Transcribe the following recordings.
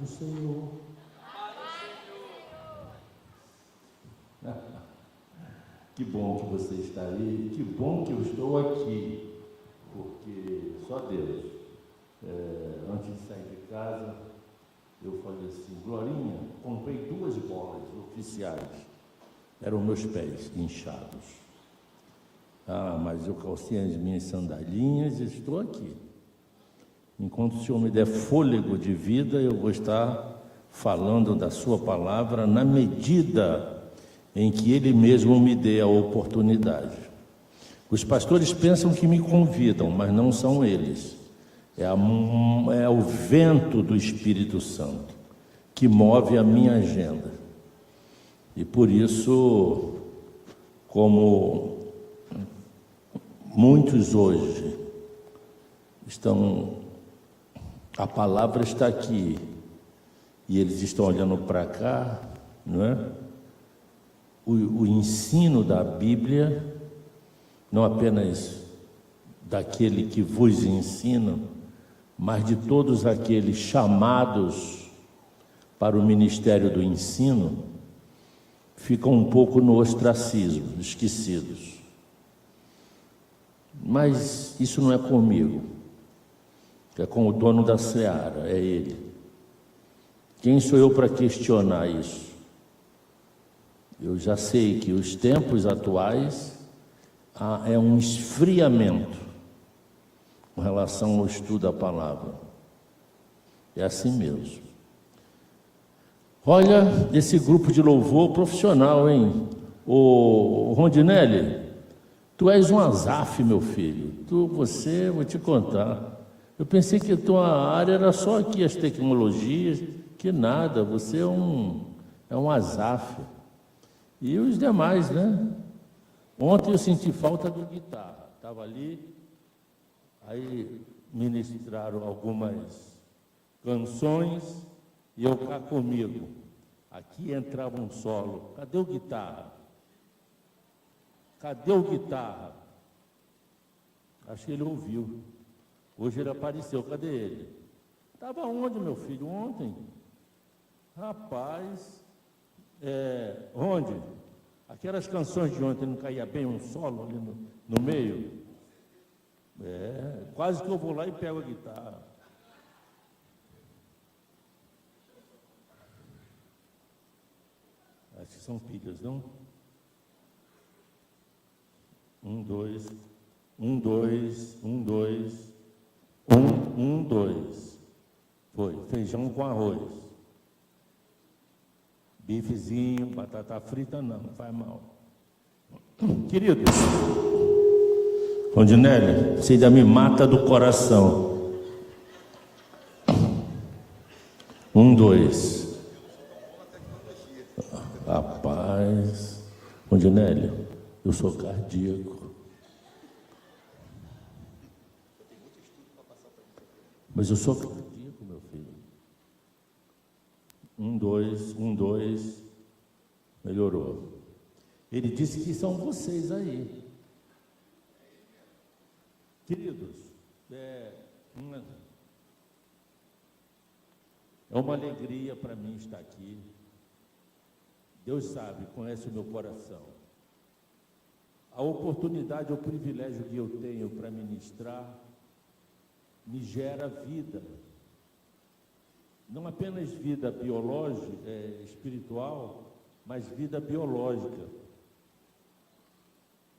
do Senhor. Que bom que você está aí, que bom que eu estou aqui, porque só Deus. Antes de sair de casa, eu falei assim, Glorinha, comprei 2 bolas oficiais, eram meus pés inchados. Mas eu calcei as minhas sandalinhas e estou aqui. Enquanto o Senhor me der fôlego de vida, eu vou estar falando da sua palavra na medida em que Ele mesmo me dê a oportunidade. Os pastores pensam que me convidam, mas não são eles. É o vento do Espírito Santo que move a minha agenda. E por isso, como muitos hoje a palavra está aqui e eles estão olhando para cá, não é? O ensino da Bíblia, não apenas daquele que vos ensina, mas de todos aqueles chamados para o ministério do ensino, ficam um pouco no ostracismo, esquecidos. Mas isso não é comigo, é com o dono da seara, é Ele. Quem sou eu para questionar isso? Eu já sei que os tempos atuais é um esfriamento com relação ao estudo da palavra. É assim mesmo. Olha, esse grupo de louvor profissional, hein? Ô Rondinelli, tu és um Asaf, meu filho. Vou te contar. Eu pensei que a tua área era só aqui as tecnologias, que nada, você é um Asaf. E os demais, né? Ontem eu senti falta do guitarra. Estava ali, aí ministraram algumas canções e eu cá comigo. Aqui entrava um solo. Cadê o guitarra? Cadê o guitarra? Acho que ele ouviu. Hoje ele apareceu. Cadê ele? Estava onde, meu filho? Ontem. Rapaz, onde? Aquelas canções de ontem não caía bem um solo ali no meio? Quase que eu vou lá e pego a guitarra. Acho que são pilhas, não? 1, 2, 1, 2, 1, 2, 1, 2. Foi, feijão com arroz. Bifezinho, batata frita, não faz mal. Queridos, Rondinelli, você ainda me mata do coração. 1, 2. Rapaz, Rondinelli, eu sou cardíaco. Mas eu sou cardíaco, meu filho. 1, 2, 1, 2. Melhorou. Ele disse que são vocês aí. Queridos, é uma alegria para mim estar aqui. Deus sabe, conhece o meu coração. A oportunidade, o privilégio que eu tenho para ministrar me gera vida. Não apenas vida biológica, espiritual, mas vida biológica.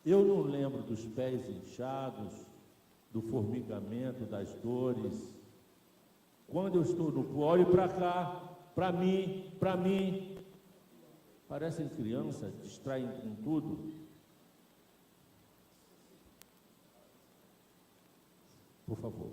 Eu não lembro dos pés inchados, do formigamento, das dores. Quando eu estou no... Olhe para cá, para mim. Parecem crianças, distraem com tudo. Por favor.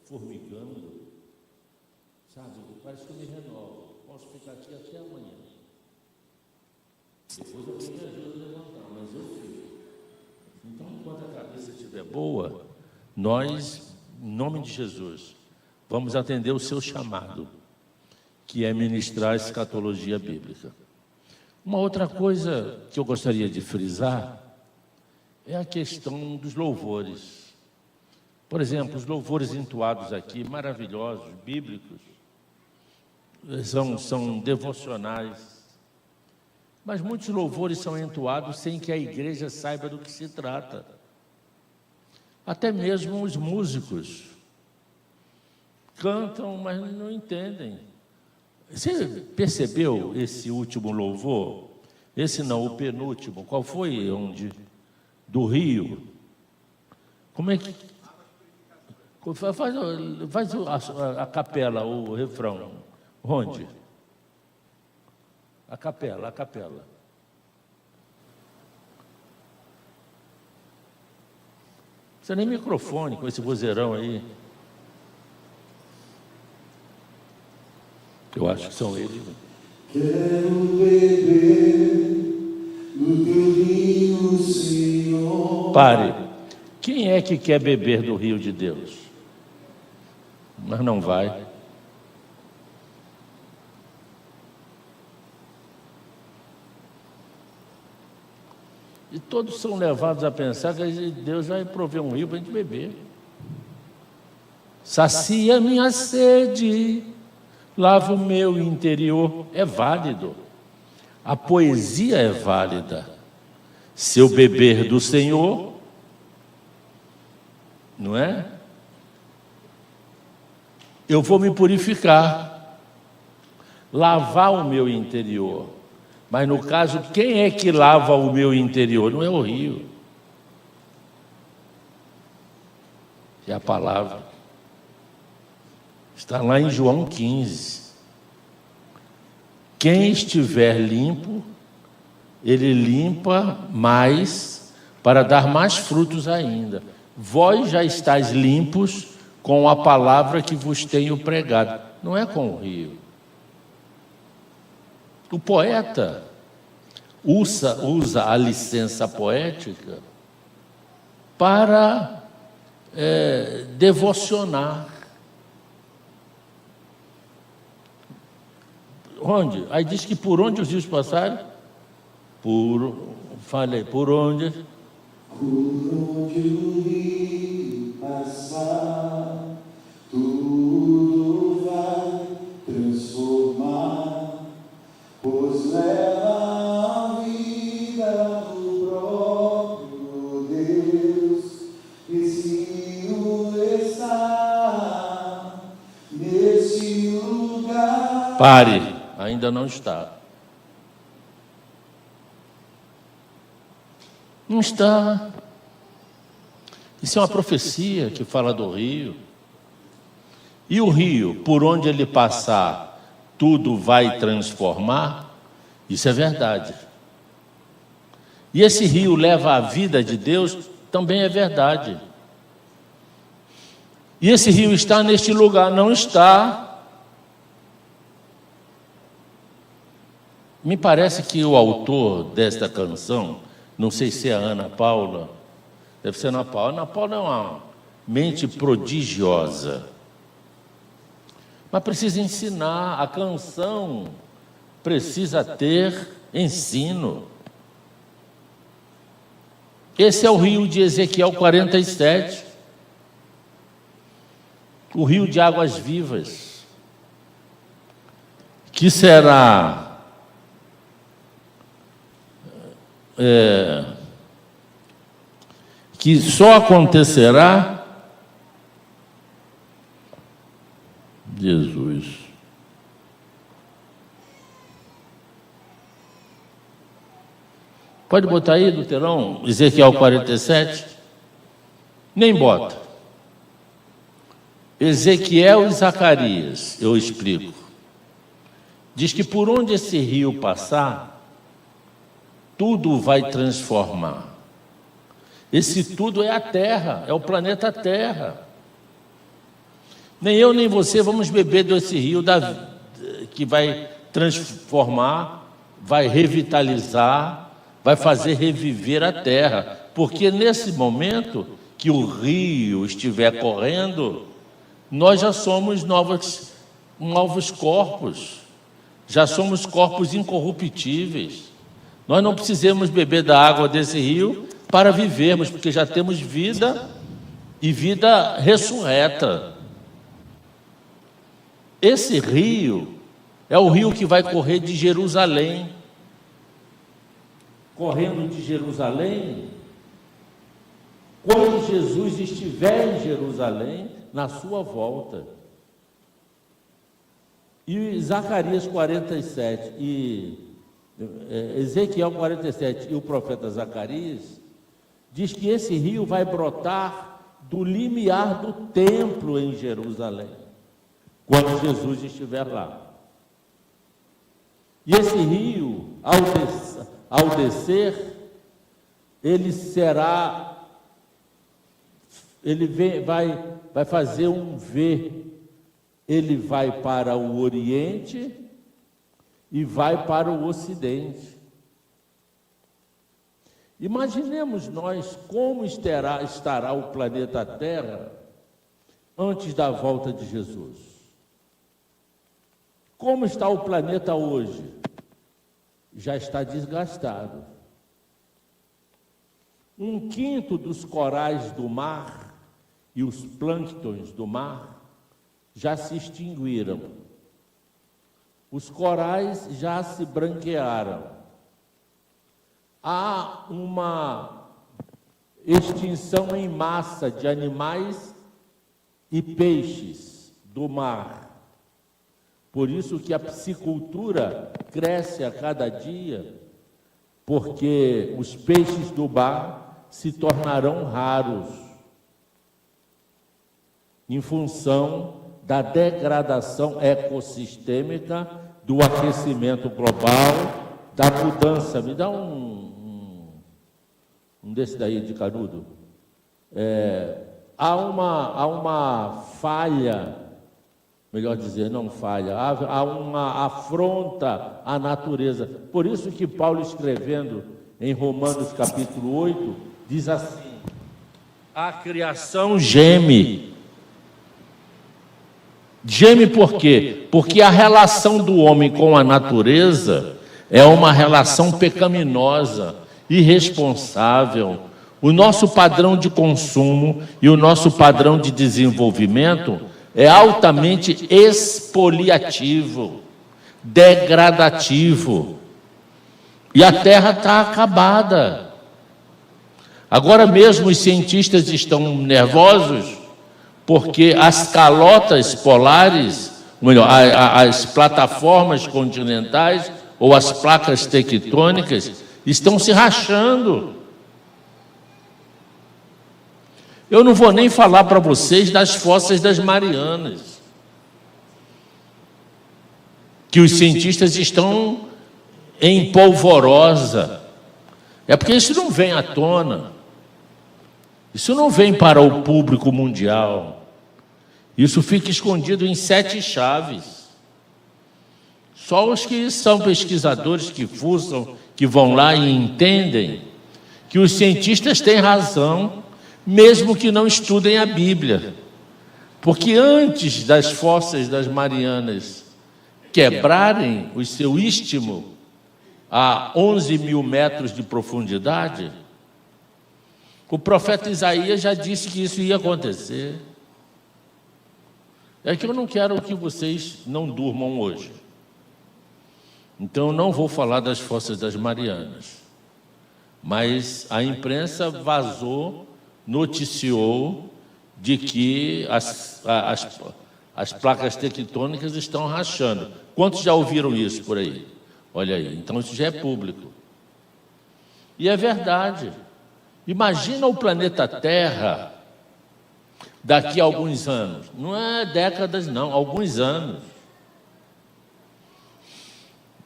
Formigando, sabe? Parece que eu me renovo. Posso ficar aqui até amanhã. Depois alguém me ajuda a levantar, mas eu fico. é boa, nós, em nome de Jesus, vamos atender o seu chamado, que é ministrar a escatologia bíblica. Uma outra coisa que eu gostaria de frisar é a questão dos louvores. Por exemplo, os louvores entoados aqui, maravilhosos, bíblicos, são devocionais. Mas muitos louvores são entoados sem que a igreja saiba do que se trata. Até mesmo os músicos cantam, mas não entendem. Você percebeu esse último louvor? Esse não, o penúltimo. Qual foi? Onde? Do Rio. Como é que... Faz a capela, o refrão. Onde? A capela. Você nem microfone com esse vozeirão aí. Eu acho que são eles. Quero beber do teu rio, Senhor. Pare. Quem é que quer beber do rio de Deus? Mas não vai. E todos são levados a pensar que Deus vai prover um rio para a gente beber. Sacia minha sede, lava o meu interior. É válido. A poesia é válida. Se eu beber do Senhor, não é? Eu vou me purificar, lavar o meu interior. Mas no caso, quem é que lava o meu interior? Não é o rio. É a palavra. Está lá em João 15. Quem estiver limpo, ele limpa mais para dar mais frutos ainda. Vós já estáis limpos com a palavra que vos tenho pregado. Não é com o rio. O poeta usa a licença poética para devocionar. Onde? Aí diz que por onde os rios passaram? Por onde? Por onde o rio passar, tudo vai transformar, pois leva a vida do próprio Deus. Esse rio está nesse lugar. Pare, ainda não está. Não está. Isso é uma profecia que fala do rio. E o rio, por onde ele passar, tudo vai transformar? Isso é verdade. E esse rio leva a vida de Deus? Também é verdade. E esse rio está neste lugar? Não está. Me parece que o autor desta canção, não sei se é a Ana Paula, deve ser a Ana Paula. Ana Paula é uma mente prodigiosa, mas precisa ensinar. A canção precisa ter ensino. Esse é o rio de Ezequiel 47, o rio de águas vivas, que será que só acontecerá, Jesus, pode botar aí, Luterão, Ezequiel 47, nem bota, Ezequiel e Zacarias, eu explico, diz que por onde esse rio passar, tudo vai transformar. Esse tudo é a Terra, é o planeta Terra. Nem eu nem você vamos beber desse rio que vai transformar, vai revitalizar, vai fazer reviver a Terra. Porque nesse momento que que o rio estiver correndo, nós já somos novos corpos, já somos corpos incorruptíveis. Nós não precisamos beber da água desse rio para vivermos, porque já temos vida e vida ressurreta. Esse rio é o rio que vai correr de Jerusalém. Correndo de Jerusalém, quando Jesus estiver em Jerusalém, na sua volta. E Zacarias 47 e Ezequiel 47 e o profeta Zacarias diz que esse rio vai brotar do limiar do templo em Jerusalém, quando Jesus estiver lá. E esse rio, ao descer, vai fazer um V. Ele vai para o Oriente e vai para o Ocidente. Imaginemos nós como estará o planeta Terra antes da volta de Jesus. Como está o planeta hoje? Já está desgastado. 1/5 dos corais do mar e os plânctons do mar já se extinguiram. Os corais já se branquearam. Há uma extinção em massa de animais e peixes do mar. Por isso que a piscicultura cresce a cada dia, porque os peixes do mar se tornarão raros em função da degradação ecossistêmica, do aquecimento global, da mudança. Me dá um desse daí de canudo. Há uma falha, melhor dizer, não falha, há uma afronta à natureza. Por isso que Paulo, escrevendo em Romanos capítulo 8, diz assim: a criação geme. Geme por quê? Porque a relação do homem com a natureza é uma relação pecaminosa, irresponsável. O nosso padrão de consumo e o nosso padrão de desenvolvimento é altamente expoliativo, degradativo. E a Terra está acabada. Agora mesmo os cientistas estão nervosos porque as calotas polares, ou melhor, as plataformas continentais ou as placas tectônicas estão se rachando. Eu não vou nem falar para vocês das fossas das Marianas, que os cientistas estão em polvorosa. É porque isso não vem à tona, isso não vem para o público mundial, isso fica escondido em 7 chaves. Só os que são pesquisadores, que fuçam, que vão lá e entendem que os cientistas têm razão, mesmo que não estudem a Bíblia. Porque antes das fossas das Marianas quebrarem o seu istmo a 11.000 metros de profundidade, o profeta Isaías já disse que isso ia acontecer. É que eu não quero que vocês não durmam hoje. Então eu não vou falar das fossas das Marianas. Mas a imprensa vazou, noticiou de que as placas tectônicas estão rachando. Quantos já ouviram isso por aí? Olha aí, então isso já é público. E é verdade. Imagina o planeta Terra daqui a alguns anos. Não é décadas, não, alguns anos.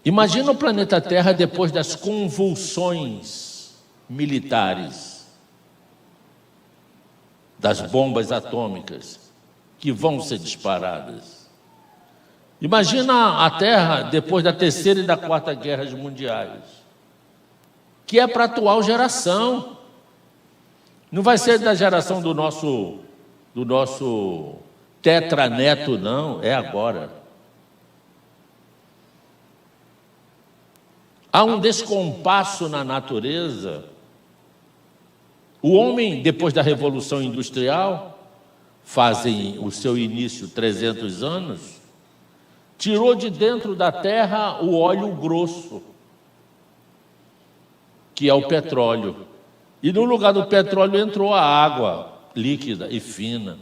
Imagina o planeta Terra depois das convulsões militares, das bombas atômicas que vão ser disparadas. Imagina a Terra depois da Terceira e da Quarta Guerras Mundiais, que é para a atual geração. Não vai ser da geração do nosso tetraneto, não, é agora. Há um descompasso na natureza. O homem, depois da Revolução Industrial, fazem o seu início 300 anos, tirou de dentro da terra o óleo grosso, que é o petróleo. E no lugar do petróleo entrou a água líquida e fina.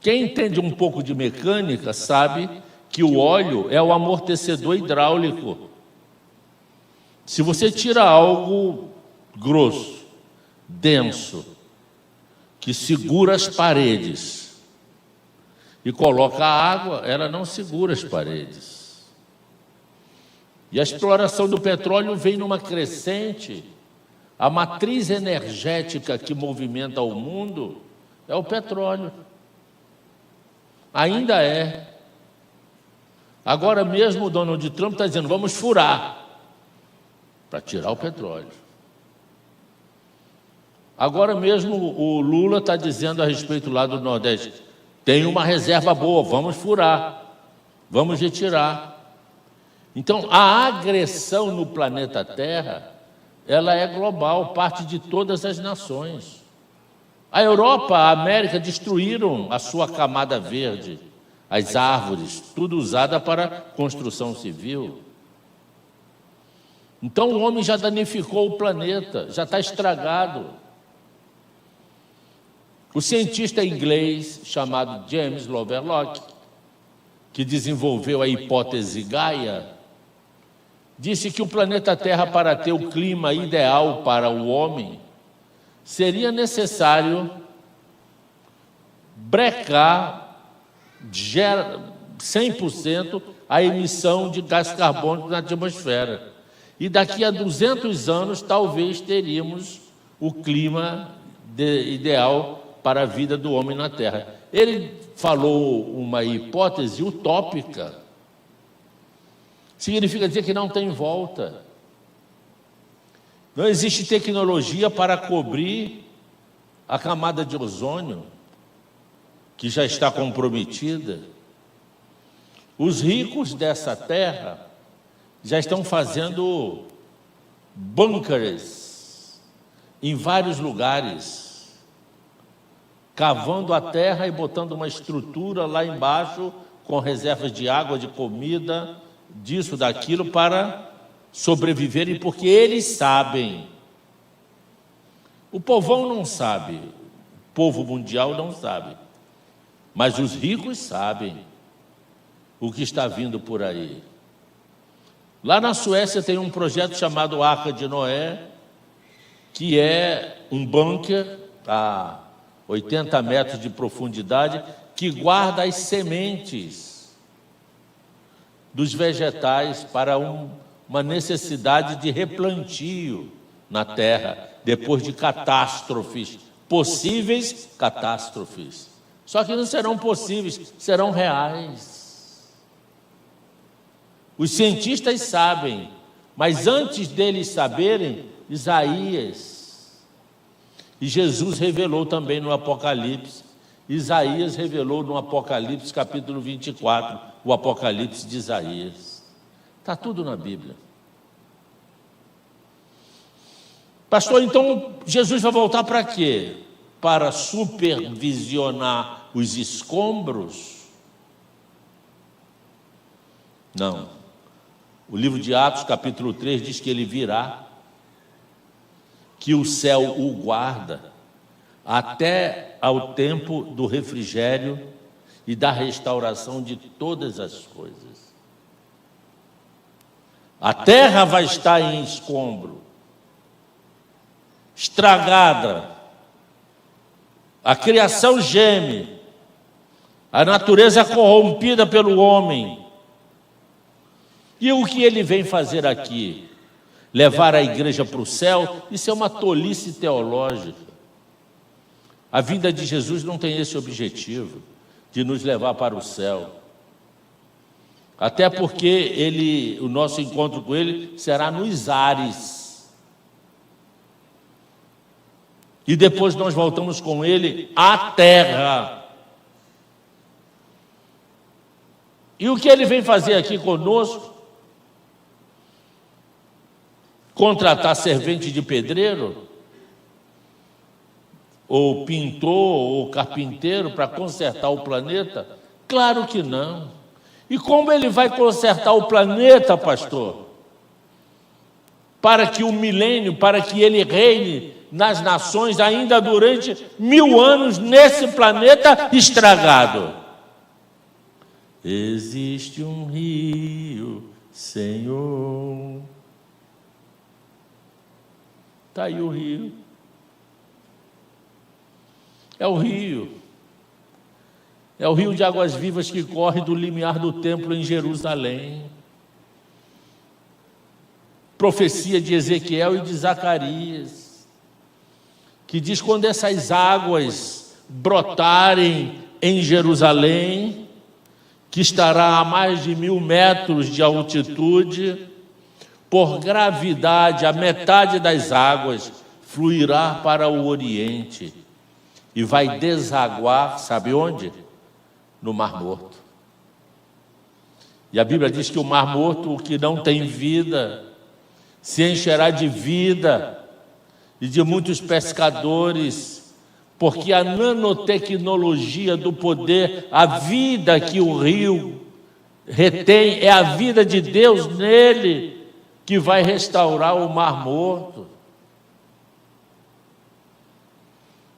Quem entende um pouco de mecânica sabe que o óleo é o amortecedor hidráulico. Se você tira algo grosso, denso, que segura as paredes, e coloca a água, ela não segura as paredes. E a exploração do petróleo vem numa crescente. A matriz energética que movimenta o mundo é o petróleo. Ainda é. Agora mesmo o Donald Trump está dizendo, vamos furar para tirar o petróleo. Agora mesmo o Lula está dizendo a respeito lá do Nordeste, tem uma reserva boa, vamos furar, vamos retirar. Então, a agressão no planeta Terra, ela é global, parte de todas as nações. A Europa, a América destruíram a sua camada verde, as árvores, tudo usada para construção civil. Então o homem já danificou o planeta, já está estragado. O cientista inglês chamado James Lovelock, que desenvolveu a hipótese Gaia, disse que o planeta Terra, para ter o clima ideal para o homem, seria necessário brecar 100% a emissão de gás carbônico na atmosfera. E daqui a 200 anos, talvez teríamos o clima ideal para a vida do homem na Terra. Ele falou uma hipótese utópica. Significa dizer que não tem volta. Não existe tecnologia para cobrir a camada de ozônio, que já está comprometida. Os ricos dessa terra já estão fazendo bunkers em vários lugares, cavando a terra e botando uma estrutura lá embaixo com reservas de água, de comida, disso, daquilo, para sobreviverem, porque eles sabem. O povão não sabe, o povo mundial não sabe, mas os ricos sabem o que está vindo por aí. Lá na Suécia tem um projeto chamado Arca de Noé, que é um bunker a 80 metros de profundidade, que guarda as sementes dos vegetais para uma necessidade de replantio na terra, depois de catástrofes, possíveis catástrofes. Só que não serão possíveis, serão reais. Os cientistas sabem, mas antes deles saberem, Isaías e Jesus revelou também no Apocalipse. Isaías revelou no Apocalipse, capítulo 24, o Apocalipse de Isaías. Está tudo na Bíblia. Pastor, então Jesus vai voltar para quê? Para supervisionar os escombros? Não. O livro de Atos, capítulo 3, diz que ele virá, que o céu o guarda, até ao tempo do refrigério e da restauração de todas as coisas. A terra vai estar em escombro, estragada, a criação geme, a natureza é corrompida pelo homem. E o que ele vem fazer aqui? Levar a igreja para o céu? Isso é uma tolice teológica. A vinda de Jesus não tem esse objetivo, de nos levar para o céu. Até porque o nosso encontro com ele será nos ares. e depois nós voltamos com ele à terra. E o que ele vem fazer aqui conosco? Contratar servente de pedreiro, ou pintor, ou carpinteiro para consertar o planeta? Claro que não. E como ele vai consertar o planeta, pastor? Para que o milênio, para que ele reine nas nações ainda durante 1000 anos nesse planeta estragado. Existe um rio, Senhor. Está aí o rio. É o rio. É o rio de águas vivas que corre do limiar do templo em Jerusalém. Profecia de Ezequiel e de Zacarias, que diz: quando essas águas brotarem em Jerusalém, que estará a mais de 1000 metros de altitude, por gravidade, a metade das águas fluirá para o Oriente e vai desaguar, sabe onde? No Mar Morto. E a Bíblia diz que o Mar Morto, o que não tem vida, se encherá de vida e de muitos pescadores, porque a nanotecnologia do poder, a vida que o rio retém, é a vida de Deus nele, que vai restaurar o Mar Morto.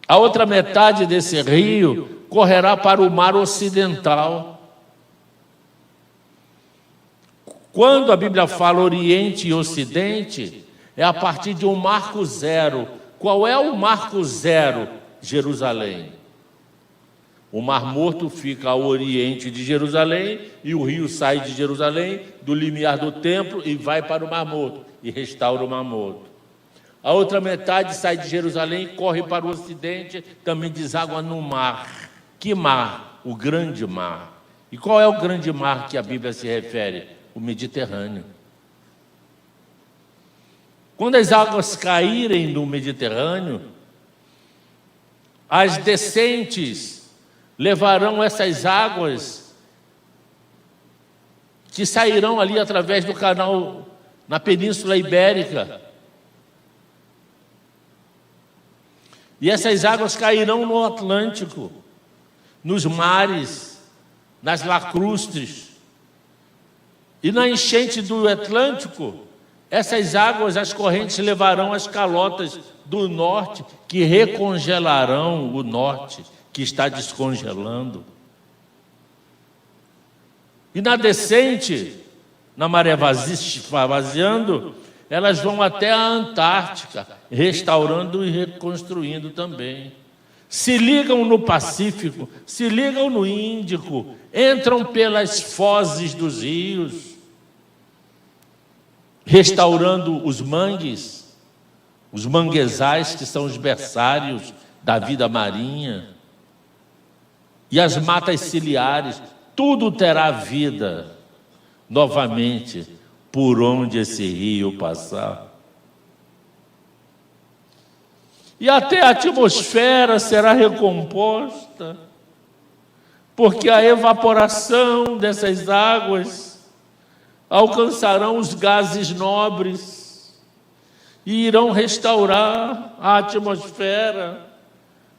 A outra metade desse rio correrá para o Mar Ocidental. Quando a Bíblia fala Oriente e Ocidente, é a partir de um marco zero. Qual é o marco zero? Jerusalém. O Mar Morto fica ao oriente de Jerusalém e o rio sai de Jerusalém, do limiar do templo, e vai para o Mar Morto e restaura o Mar Morto. A outra metade sai de Jerusalém e corre para o ocidente, também deságua no mar. Que mar? O grande mar. E qual é o grande mar que a Bíblia se refere? O Mediterrâneo. Quando as águas caírem no Mediterrâneo, as descentes levarão essas águas que sairão ali através do canal na Península Ibérica. E essas águas cairão no Atlântico, nos mares, nas lacustres. E na enchente do Atlântico, essas águas, as correntes levarão as calotas do norte, que recongelarão o norte, que está descongelando. E na descente, na maré vaziando, elas vão até a Antártica, restaurando e reconstruindo também. Se ligam no Pacífico, se ligam no Índico, entram pelas fozes dos rios, restaurando os mangues, os manguezais, que são os berçários da vida marinha, e as matas ciliares. Tudo terá vida novamente por onde esse rio passar. E até a atmosfera será recomposta, porque a evaporação dessas águas alcançarão os gases nobres e irão restaurar a atmosfera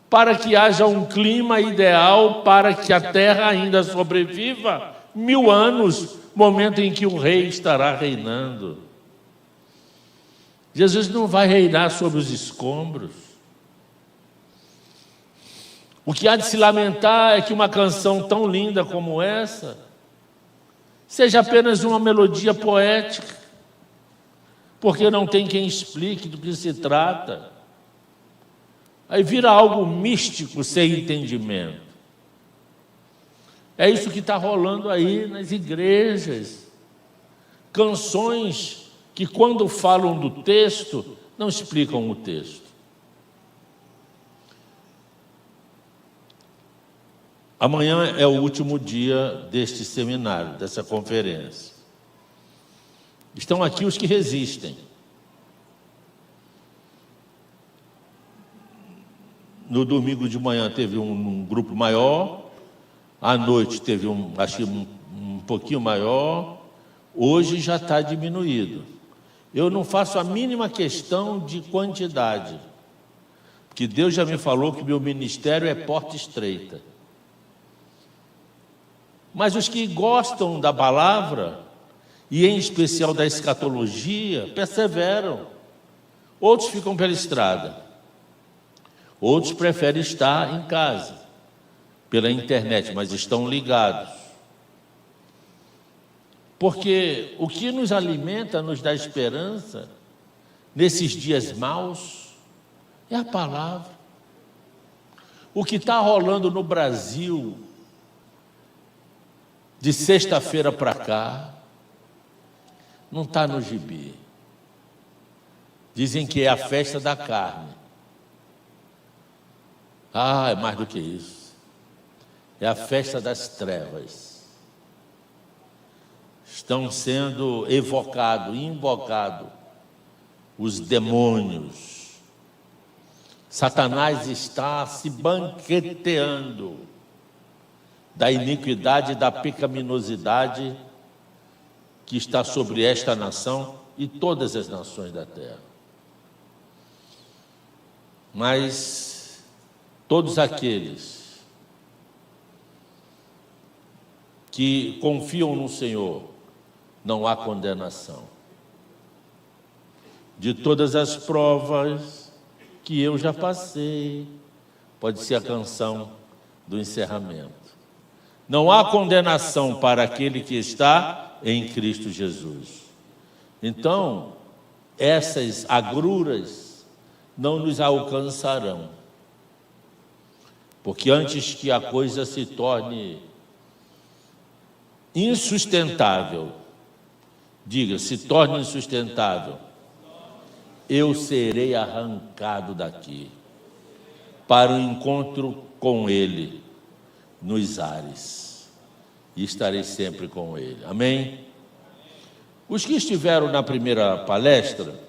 para que haja um clima ideal para que a terra ainda sobreviva 1000 anos, momento em que o rei estará reinando. Jesus não vai reinar sobre os escombros. O que há de se lamentar é que uma canção tão linda como essa seja apenas uma melodia poética, porque não tem quem explique do que se trata. Aí vira algo místico sem entendimento. É isso que está rolando aí nas igrejas. Canções que, quando falam do texto, não explicam o texto. Amanhã é o último dia deste seminário, dessa conferência. Estão aqui os que resistem. no domingo de manhã teve um grupo maior, à noite teve um pouquinho maior, hoje já está diminuído. Eu não faço a mínima questão de quantidade, porque Deus já me falou que meu ministério é porta estreita. Mas os que gostam da palavra, e em especial da escatologia, perseveram. Outros ficam pela estrada. Outros preferem estar em casa, pela internet, mas estão ligados. Porque o que nos alimenta, nos dá esperança, nesses dias maus, é a palavra. O que está rolando no Brasil, de sexta-feira para cá, não está no gibi. Dizem que é a festa da carne. É mais do que isso. É a festa das trevas. Estão sendo invocados os demônios. Satanás está se banqueteando da iniquidade e da pecaminosidade que está sobre esta nação e todas as nações da terra. Mas todos aqueles que confiam no Senhor, não há condenação. De todas as provas que eu já passei, pode ser a canção do encerramento. Não há condenação para aquele que está em Cristo Jesus. Então, essas agruras não nos alcançarão. Porque antes que a coisa se torne insustentável, diga, se torne insustentável, eu serei arrancado daqui para o encontro com Ele nos ares, e estarei sempre com Ele. Amém? Os que estiveram na primeira palestra,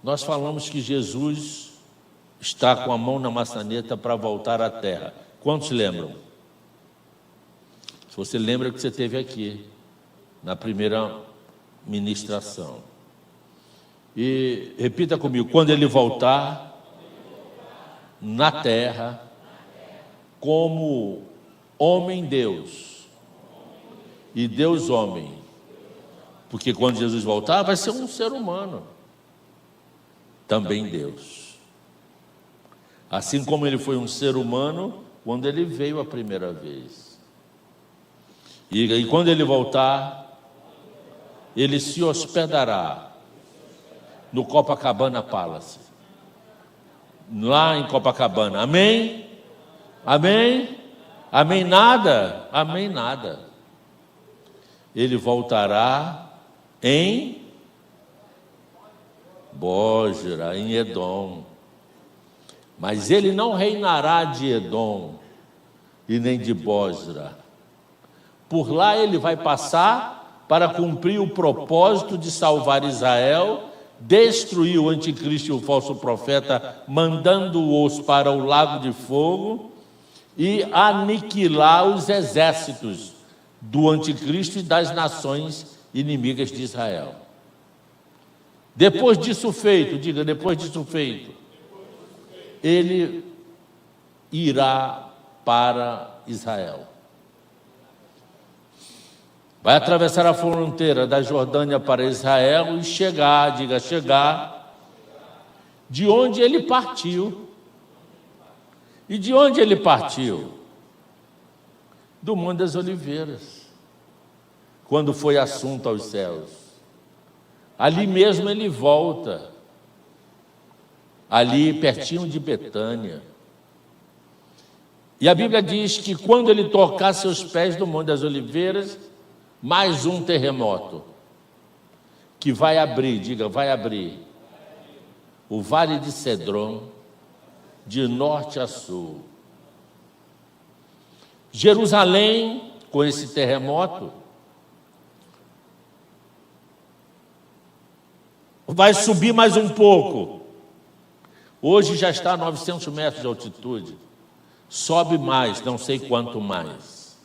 nós falamos que Jesus está com a mão na maçaneta para voltar à terra. Quantos lembram? Se você lembra que você esteve aqui, na primeira ministração. E repita comigo, quando Ele voltar na terra, como homem-Deus e Deus-homem, porque quando Jesus voltar vai ser um ser humano, também Deus. Assim como Ele foi um ser humano quando Ele veio a primeira vez. E quando Ele voltar, Ele se hospedará no Copacabana Palace, lá em Copacabana. Amém? Amém? Amém nada? Amém nada. Ele voltará em Bósra, em Edom. Mas ele não reinará de Edom e nem de Bósra. Por lá ele vai passar para cumprir o propósito de salvar Israel, destruir o anticristo e o falso profeta, mandando-os para o lago de fogo e aniquilar os exércitos do anticristo e das nações inimigas de Israel. Depois disso feito, diga, depois disso feito, ele irá para Israel. Vai atravessar a fronteira da Jordânia para Israel e chegar, diga, chegar, de onde ele partiu. E de onde ele partiu? Do Monte das Oliveiras, quando foi assunto aos céus. Ali mesmo ele volta, ali pertinho de Betânia. E a Bíblia diz que quando ele tocar seus pés no Monte das Oliveiras, mais um terremoto, que vai abrir, diga, vai abrir, o Vale de Cedron, de norte a sul. Jerusalém, com esse terremoto, vai subir mais um pouco. Hoje já está a 900 metros de altitude. Sobe mais, não sei quanto mais.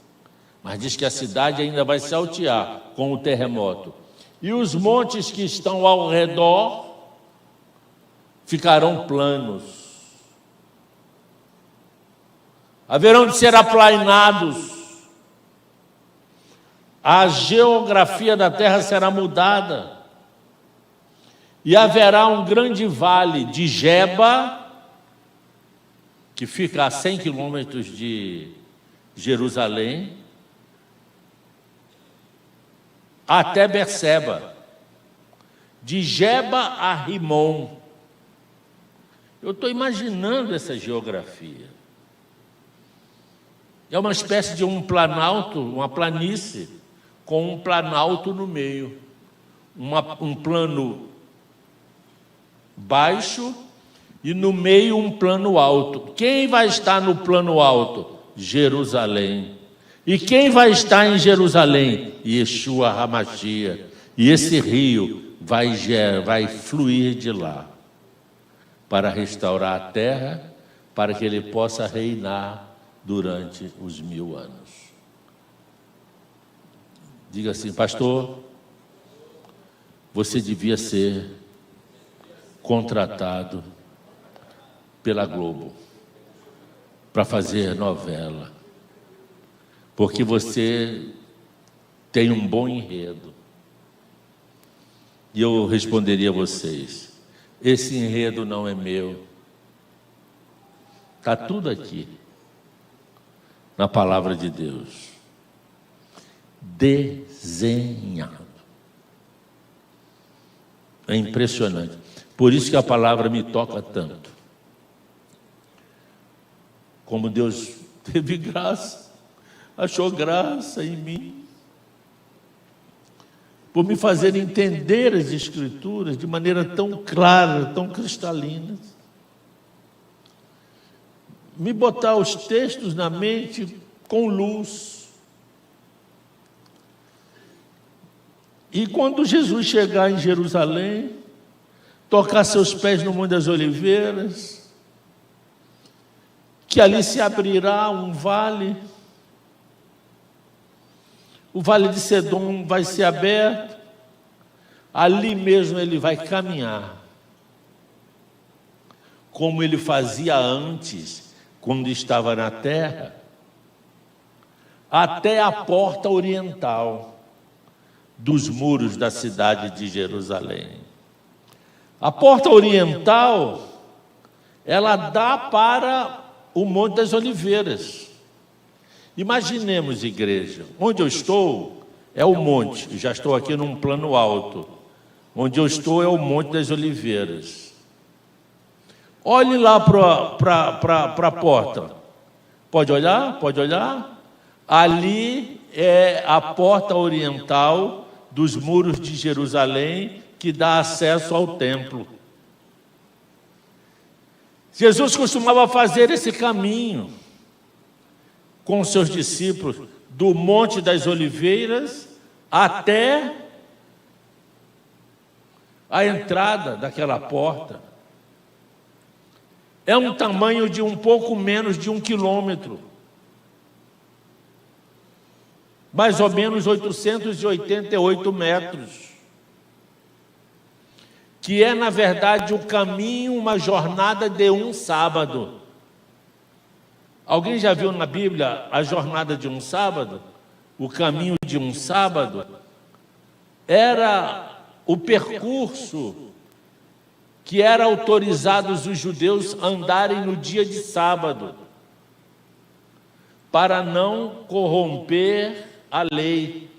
Mas diz que a cidade ainda vai se altear com o terremoto. E os montes que estão ao redor ficarão planos. Haverão de ser aplainados. A geografia da terra será mudada. E haverá um grande vale de Geba, que fica a 100 quilômetros de Jerusalém, até Berseba. De Geba a Rimon. Eu estou imaginando essa geografia. É uma espécie de um planalto, uma planície, com um planalto no meio. Um plano baixo e no meio um plano alto. Quem vai estar no plano alto? Jerusalém. E quem vai estar em Jerusalém? Yeshua HaMashiach. E esse rio vai fluir de lá para restaurar a terra, para que ele possa reinar durante os 1000 anos. Diga assim: pastor, você devia ser contratado pela Globo para fazer novela, porque você tem um bom enredo. E eu responderia a vocês: esse enredo não é meu. Está tudo aqui na palavra de Deus, desenhado. É impressionante. Por isso que a palavra me toca tanto. Como Deus teve graça, achou graça em mim, por me fazer entender as Escrituras de maneira tão clara, tão cristalina, me botar os textos na mente com luz. E quando Jesus chegar em Jerusalém, tocar seus pés no Monte das Oliveiras, que ali se abrirá um vale, o vale de Sedom vai ser aberto, ali mesmo ele vai caminhar, como ele fazia antes, quando estava na terra, até a porta oriental dos muros da cidade de Jerusalém. A porta oriental, ela dá para o Monte das Oliveiras. Imaginemos, igreja, onde eu estou é o monte, eu já estou aqui num plano alto. Onde eu estou é o Monte das Oliveiras. Olhe lá para a porta. Pode olhar? Pode olhar? Ali é a porta oriental dos muros de Jerusalém, que dá acesso ao templo. Jesus costumava fazer esse caminho com seus discípulos, do Monte das Oliveiras até a entrada daquela porta. É um tamanho de um pouco menos de 1 quilômetro. Mais ou menos 888 metros. Que é, na verdade, o caminho, uma jornada de um sábado. Alguém já viu na Bíblia a jornada de um sábado? O caminho de um sábado? Era o percurso que era autorizado os judeus andarem no dia de sábado, para não corromper a lei.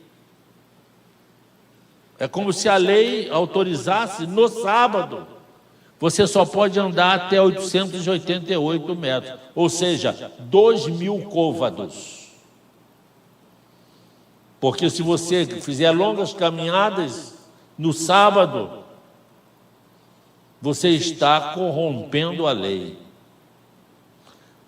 É como se a lei autorizasse no sábado. Você só pode andar até 888 metros, ou seja, 2.000 côvados. Porque se você fizer longas caminhadas no sábado, você está corrompendo a lei.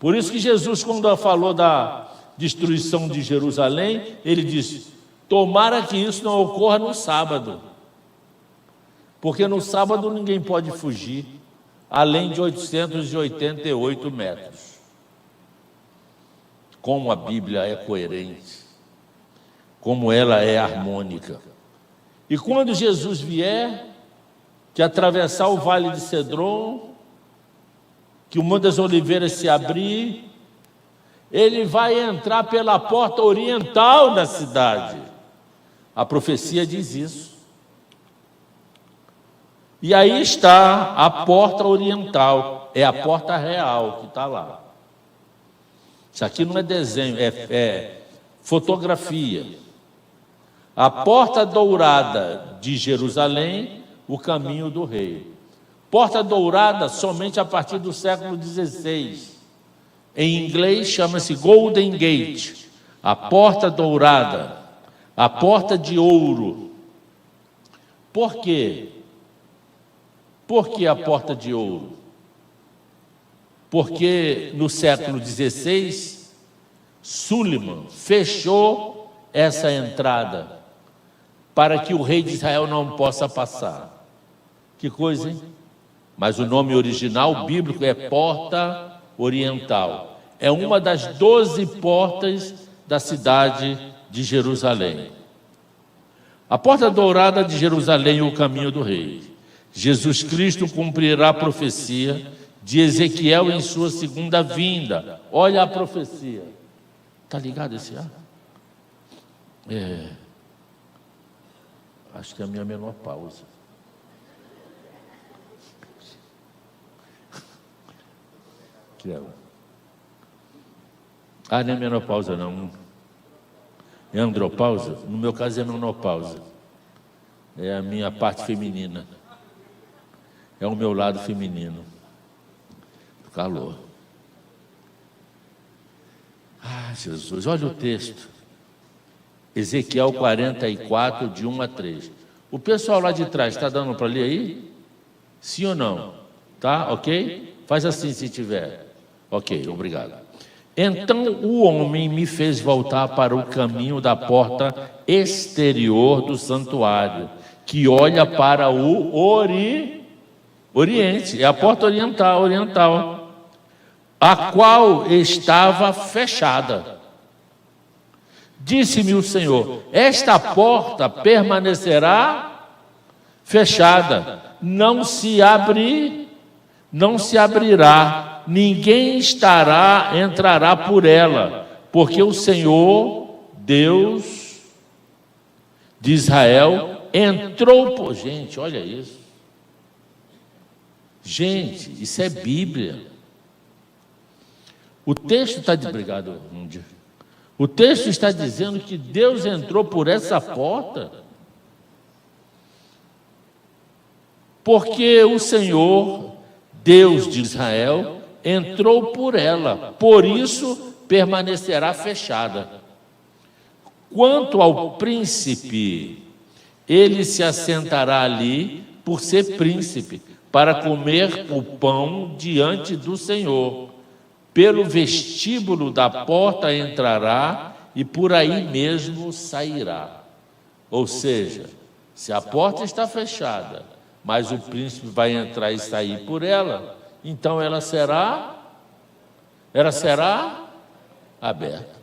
Por isso que Jesus, quando falou da destruição de Jerusalém, ele disse: tomara que isso não ocorra no sábado, porque no sábado ninguém pode fugir, além de 888 metros. Como a Bíblia é coerente, como ela é harmônica. E quando Jesus vier, que atravessar o Vale de Cedron, que o Monte das Oliveiras se abrir, ele vai entrar pela porta oriental da cidade. A profecia diz isso. E aí está a porta oriental, é a porta real que está lá. Isso aqui não é desenho, é fotografia. A porta dourada de Jerusalém, o caminho do rei. Porta dourada somente a partir do século XVI. Em inglês chama-se Golden Gate, a porta dourada, a porta de ouro. Por quê? Por que a porta de ouro? Porque no século XVI, Suleiman fechou essa entrada para que o rei de Israel não possa passar. Que coisa, hein? Mas o nome original bíblico é Porta Oriental. É uma das 12 portas da cidade de Jerusalém. A porta dourada de Jerusalém é o caminho do rei. Jesus Cristo cumprirá a profecia de Ezequiel em sua segunda vinda. Olha a profecia. Está ligado esse ar? Acho que é a minha menopausa. Que é? Não é menopausa não. É andropausa? No meu caso é menopausa. É a minha parte feminina. É o meu lado feminino. Calor. Jesus, olha o texto. Ezequiel 44, de 1 a 3. O pessoal lá de trás, está dando para ler aí? Sim ou não? Tá? Ok? Faz assim se tiver. Ok, obrigado. Então o homem me fez voltar para o caminho da porta exterior do santuário, que olha para o Oriente, é a porta oriental, a qual estava fechada. Disse-me o Senhor: esta porta permanecerá fechada, não se abrirá, ninguém entrará por ela, porque o Senhor, Deus de Israel, entrou por... Gente, olha isso. Gente, isso é Bíblia. O texto está de... Obrigado, Índia. O texto está dizendo que Deus entrou por essa porta porque o Senhor, Deus de Israel, entrou por ela, por isso permanecerá fechada. Quanto ao príncipe, ele se assentará ali por ser príncipe, para comer o pão diante do Senhor. Pelo vestíbulo da porta entrará e por aí mesmo sairá. Ou seja, se a porta está fechada, mas o príncipe vai entrar e sair por ela, então ela será aberta.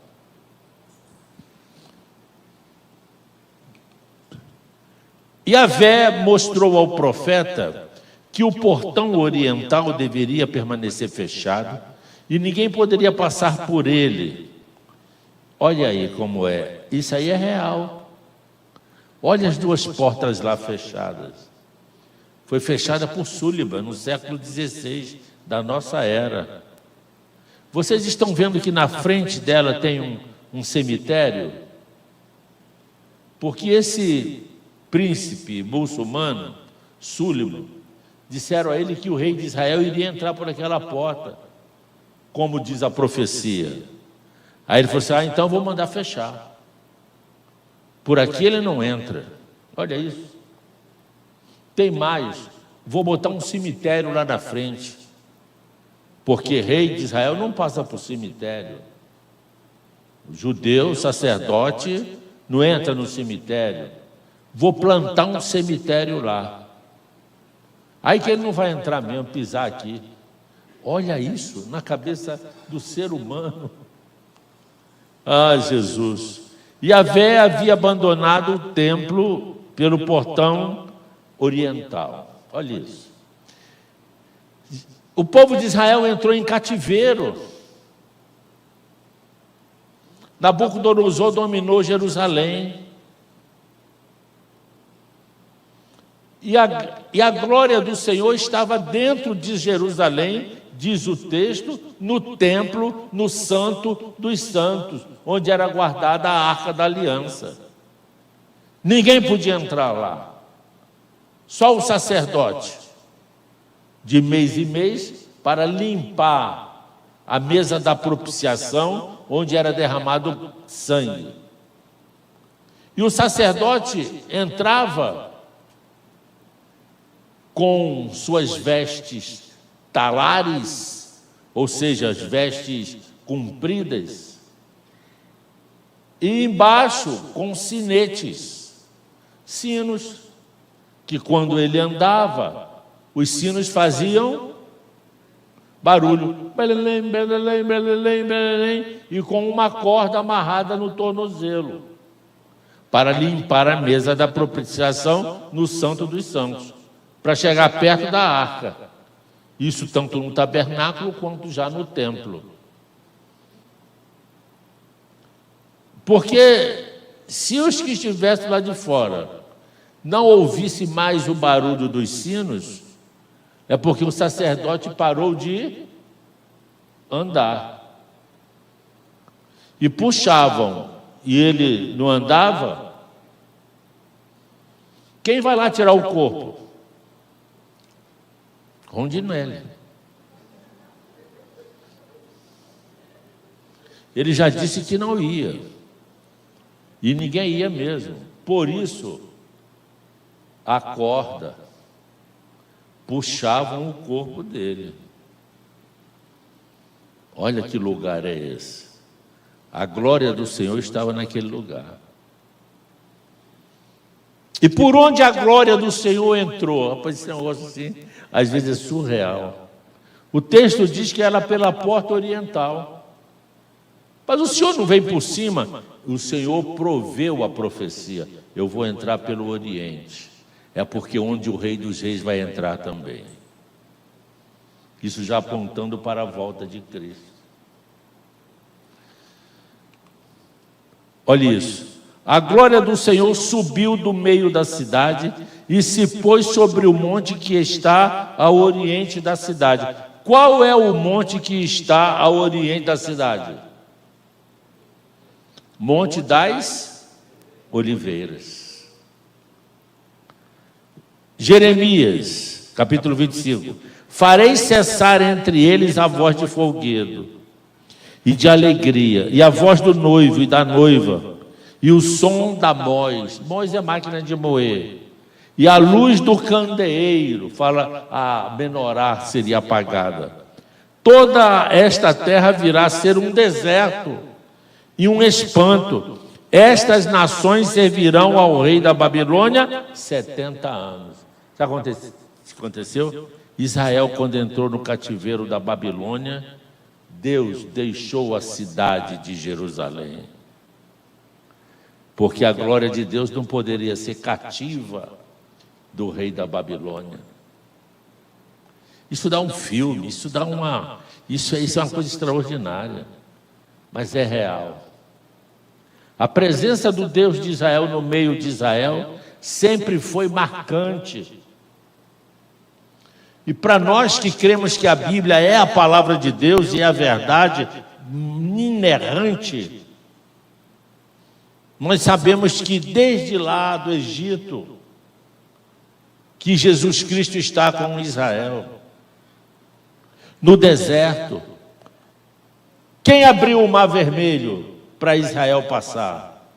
Yahvé mostrou ao profeta que o portão oriental deveria permanecer fechado e ninguém poderia passar por ele. Olha aí como é. Isso aí é real. Olha as duas portas lá fechadas. Foi fechada por Suleiman no século XVI da nossa era. Vocês estão vendo que na frente dela tem um cemitério? Porque esse príncipe muçulmano, Suleiman, disseram a ele que o rei de Israel iria entrar por aquela porta, como diz a profecia. Aí ele falou assim: então vou mandar fechar. Por aqui ele não entra. Olha isso. Tem mais. Vou botar um cemitério lá na frente, porque rei de Israel não passa por cemitério. O judeu, sacerdote, não entra no cemitério. Vou plantar um cemitério lá. Aí que ele não vai entrar mesmo, pisar aqui. Olha isso na cabeça do ser humano. Ah, Jesus. Yahvé havia abandonado o templo pelo portão oriental. Olha isso. O povo de Israel entrou em cativeiro. Nabucodonosor dominou Jerusalém. E a glória do Senhor estava dentro de Jerusalém, diz o texto, no templo, no Santo dos Santos, onde era guardada a Arca da Aliança. Ninguém podia entrar lá. Só o sacerdote, de mês em mês, para limpar a mesa da propiciação, onde era derramado sangue. E o sacerdote entrava com suas vestes talares, ou seja, as vestes compridas, e embaixo com sinetes, sinos, que quando ele andava, os sinos faziam barulho, belelém, belelém, belelém, belelém, e com uma corda amarrada no tornozelo, para limpar a mesa da propiciação no Santo dos Santos, para chegar perto da arca. Isso tanto no tabernáculo quanto já no templo. Porque se os que estivessem lá de fora não ouvissem mais o barulho dos sinos, é porque o sacerdote parou de andar. E puxavam, e ele não andava, quem vai lá tirar o corpo? Rondinelli. Ele já disse que não ia. E ninguém ia mesmo. Por isso, a corda puxavam o corpo dele. Olha que lugar é esse. A glória do Senhor estava naquele lugar. E por onde a glória do Senhor entrou? Rapaz, esse negócio assim, às vezes é surreal. O texto diz que era pela porta oriental. Mas o Senhor não veio por cima. O Senhor proveu a profecia. Eu vou entrar pelo Oriente. É porque onde o Rei dos Reis vai entrar também. Isso já apontando para a volta de Cristo. Olha isso. A glória do Senhor subiu do meio da cidade e se pôs sobre o monte que está ao oriente da cidade. Qual é o monte que está ao oriente da cidade? Monte das Oliveiras. Jeremias, capítulo 25. Farei cessar entre eles a voz de folguedo e de alegria, e a voz do noivo e da noiva, e o som da moz. Moz é máquina de moer. E a luz do candeeiro, fala, a menorá seria apagada. Toda esta terra virá a ser um deserto e um espanto. Estas nações servirão ao rei da Babilônia 70 anos. Sabe o que aconteceu? Israel, quando entrou no cativeiro da Babilônia, Deus deixou a cidade de Jerusalém. Porque a glória de Deus não poderia ser cativa do rei da Babilônia. Isso dá um filme, isso é uma coisa extraordinária, mas é real. A presença do Deus de Israel no meio de Israel sempre foi marcante. E para nós que cremos que a Bíblia é a palavra de Deus e é a verdade inerrante, nós sabemos que desde lá do Egito, que Jesus Cristo está com Israel, no deserto. Quem abriu o Mar Vermelho para Israel passar?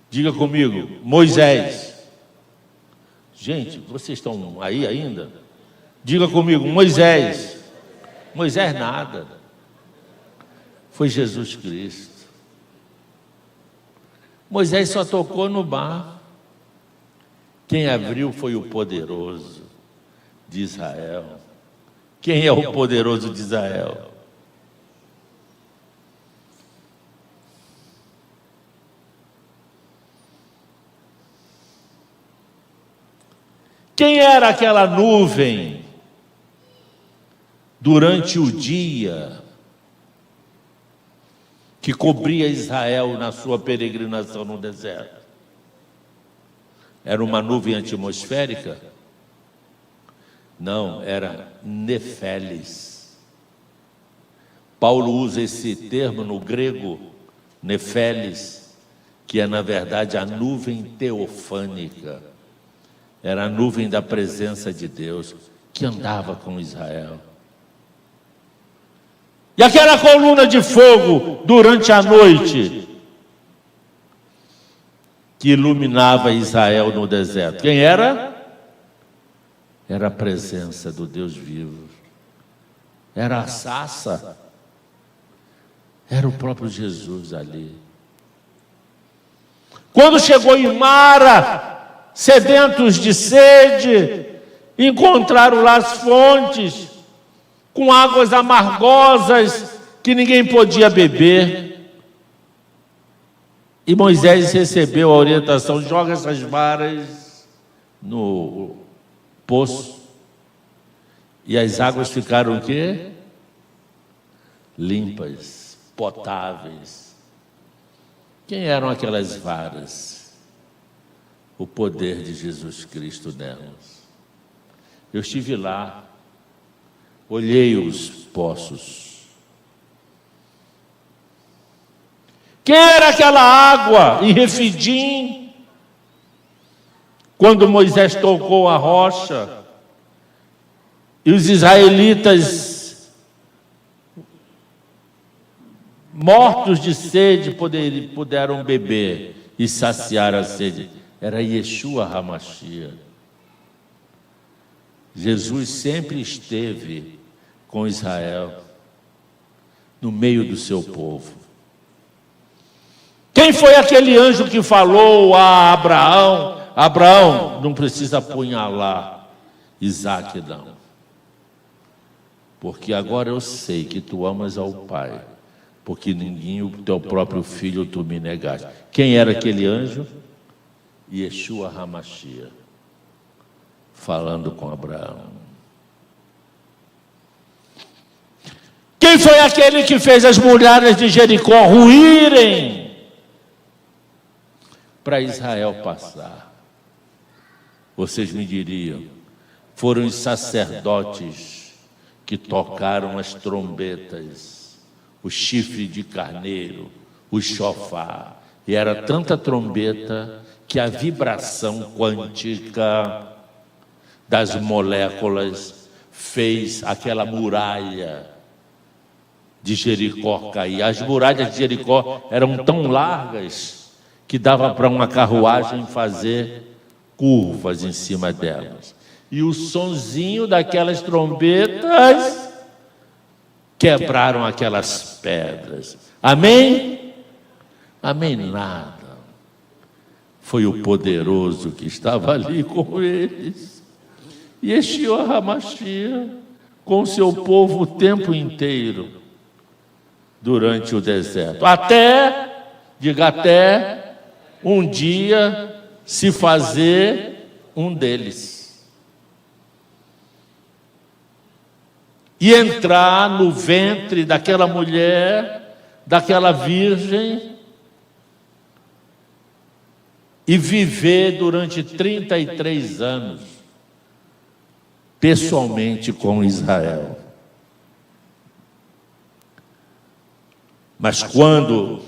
Diga comigo, Moisés. Gente, vocês estão aí ainda? Diga comigo, Moisés. Moisés nada. Foi Jesus Cristo. Moisés só tocou no mar. Quem abriu foi o poderoso. de Israel. Quem é o poderoso de Israel? Quem era aquela nuvem durante o dia que cobria Israel na sua peregrinação no deserto? Era uma nuvem atmosférica? Não, era Nefeles. Paulo usa esse termo no grego, Nefeles, que é na verdade a nuvem teofânica. Era a nuvem da presença de Deus que andava com Israel. E aquela coluna de fogo durante a noite que iluminava Israel no deserto. Quem era? Era a presença do Deus vivo. Era a sarça. Era o próprio Jesus ali. Quando chegou em Mara, sedentos de sede, encontraram lá as fontes, com águas amargosas que ninguém podia beber. E Moisés recebeu a orientação: joga essas varas no poço. E as águas ficaram o quê? Limpas, potáveis. Quem eram aquelas varas? O poder de Jesus Cristo nelas. Eu estive lá, olhei os poços. Quem era aquela água em Refidim? Quando Moisés tocou a rocha e os israelitas, mortos de sede, puderam beber e saciar a sede. Era Yeshua HaMashiach. Jesus sempre esteve com Israel, no meio do seu povo. Quem foi aquele anjo que falou a Abraão: Abraão, não precisa apunhalar Isaque não, porque agora eu sei que tu amas ao Pai, porque ninguém, o teu próprio filho, tu me negaste. Quem era aquele anjo? Yeshua HaMashiach, falando com Abraão. Quem foi aquele que fez as muralhas de Jericó ruírem para Israel passar? Vocês me diriam, foram os sacerdotes que tocaram as trombetas, o chifre de carneiro, o shofar. E era tanta trombeta que a vibração quântica das moléculas fez aquela muralha de Jericó cair. As muralhas de Jericó eram tão largas que dava para uma carruagem fazer curvas em cima delas. E o sonzinho daquelas trombetas quebraram aquelas pedras. Amém? Amém nada. Foi o poderoso que estava ali com eles. E Yeshua HaMashiach com seu povo o tempo inteiro, durante o deserto. Diga até um dia se fazer um deles. E entrar no ventre daquela mulher, daquela virgem, e viver durante 33 anos, pessoalmente com Israel. Mas quando,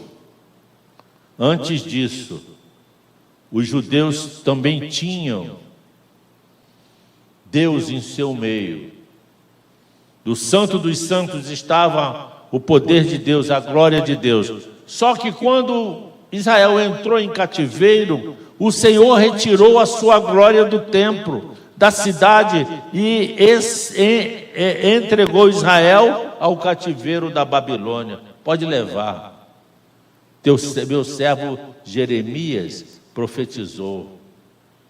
antes disso, os judeus também tinham Deus em seu meio, do Santo dos Santos estava o poder de Deus, a glória de Deus. Só que quando Israel entrou em cativeiro, o Senhor retirou a sua glória do templo, da cidade, e entregou Israel ao cativeiro da Babilônia. Pode levar. Meu servo Jeremias profetizou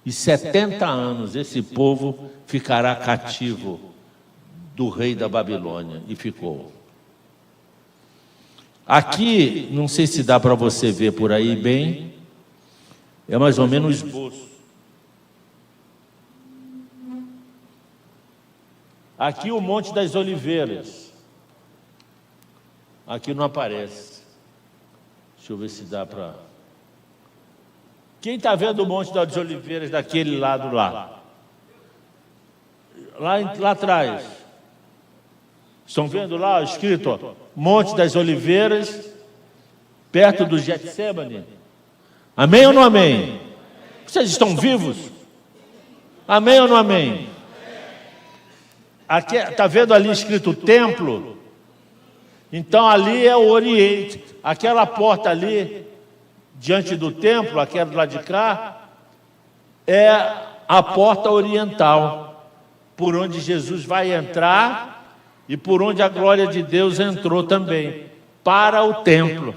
e 70 anos esse povo ficará cativo do rei da Babilônia. E ficou. Aqui, não sei se dá para você ver por aí bem, é mais ou menos um esboço. Aqui o Monte das Oliveiras. Aqui não aparece. Deixa eu ver se dá para... Quem está vendo o Monte das Oliveiras daquele lado lá? Lá atrás. Estão vendo lá escrito, ó, Monte das Oliveiras, perto do Getsêmani? Amém ou não amém? Vocês estão vivos? Amém ou não amém? Aqui, está vendo ali escrito templo? Então ali é o Oriente. Aquela porta ali, diante do templo, aquela do lado de cá, é a porta oriental, por onde Jesus vai entrar e por onde a glória de Deus entrou também, para o templo.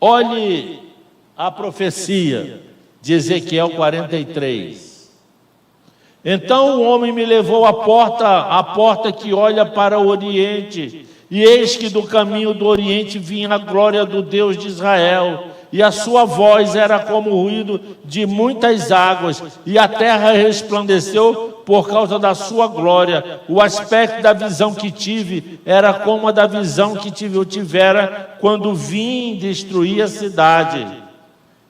Olhe a profecia de Ezequiel 43. Então o homem me levou à porta que olha para o Oriente, e eis que do caminho do Oriente vinha a glória do Deus de Israel, e a sua voz era como o ruído de muitas águas, e a terra resplandeceu por causa da sua glória. O aspecto da visão que tive era como a da visão que eu tivera quando vim destruir a cidade.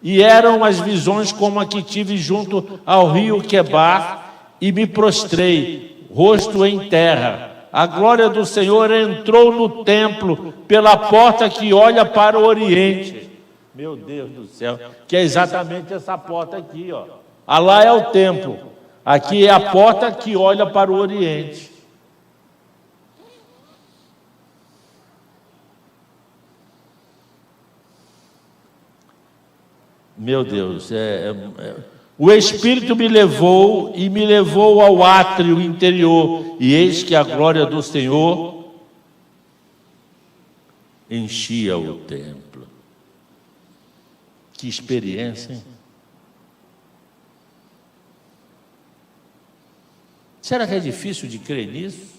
E eram as visões como a que tive junto ao rio Quebar, e me prostrei, rosto em terra. A glória do Senhor entrou no templo pela porta que olha para o Oriente. Meu Deus do céu, que é exatamente essa porta aqui, ó. Lá é o templo, aqui é a porta que olha para o Oriente. Meu Deus, o Espírito me levou ao átrio interior, e eis que a glória do Senhor enchia o templo. Que experiência, hein? Será que é difícil de crer nisso?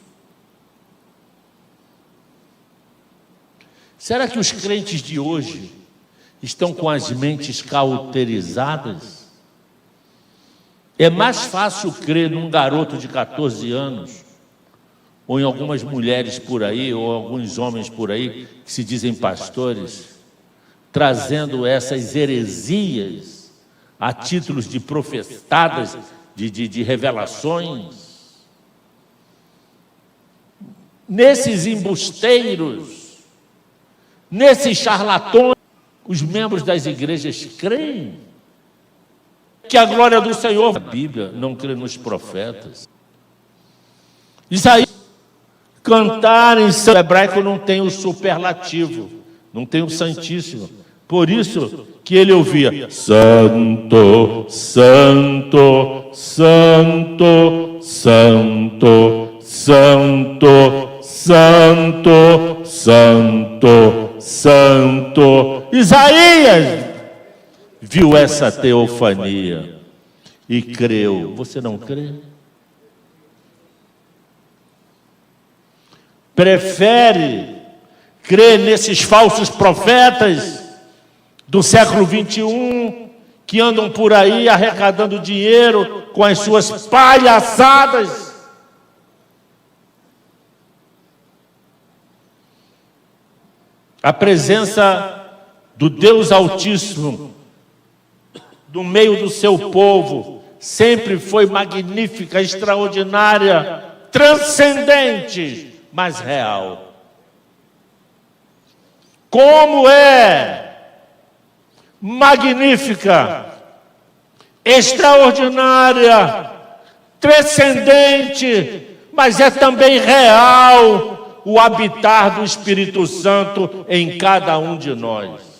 Será que os crentes de hoje estão com as mentes cauterizadas? É mais fácil crer num garoto de 14 anos, ou em algumas mulheres por aí, ou alguns homens por aí, que se dizem pastores, trazendo essas heresias a títulos de profetadas, de revelações. Nesses embusteiros, nesses charlatões, os membros das igrejas creem que a glória do Senhor... A Bíblia não crê nos profetas. Isaías, cantar em santo hebraico não tem o superlativo, não tem o santíssimo. Por isso que ele ouvia Santo, Santo, Santo, Santo, Santo, Santo, Santo, Santo. Isaías viu essa teofania e creu. Você não crê? Prefere crer nesses falsos profetas do século 21 que andam por aí arrecadando dinheiro com as suas palhaçadas? A presença do Deus Altíssimo no meio do seu povo sempre foi magnífica, extraordinária, transcendente, mas real. Como é magnífica, extraordinária, transcendente, mas é também real o habitar do Espírito Santo em cada um de nós.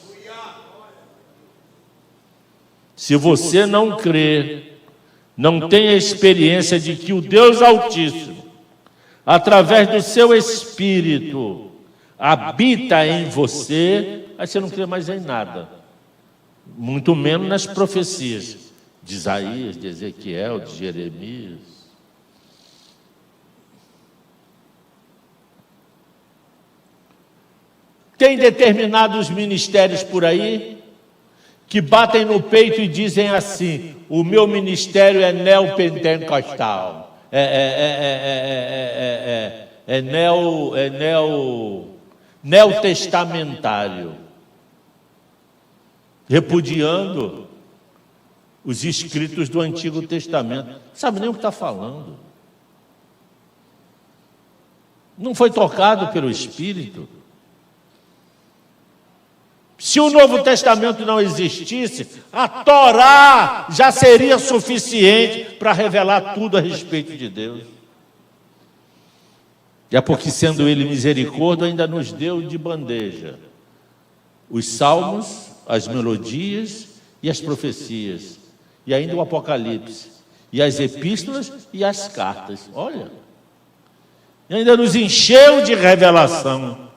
Se você não crê, não tem a experiência de que o Deus Altíssimo, através do seu Espírito, habita em você, aí você não crê mais em nada. Muito menos nas profecias de Isaías, de Ezequiel, de Jeremias. Tem determinados ministérios por aí que batem no peito e dizem assim: o meu ministério é neopentecostal, neotestamentário, repudiando os escritos do Antigo Testamento. Não sabe nem o que está falando. Não foi tocado pelo Espírito. Se o Novo Testamento não existisse, a Torá já seria suficiente para revelar tudo a respeito de Deus. É porque, sendo Ele misericórdia, ainda nos deu de bandeja os salmos, as melodias e as profecias, e ainda o Apocalipse, e as epístolas e as cartas. Olha, e ainda nos encheu de revelação,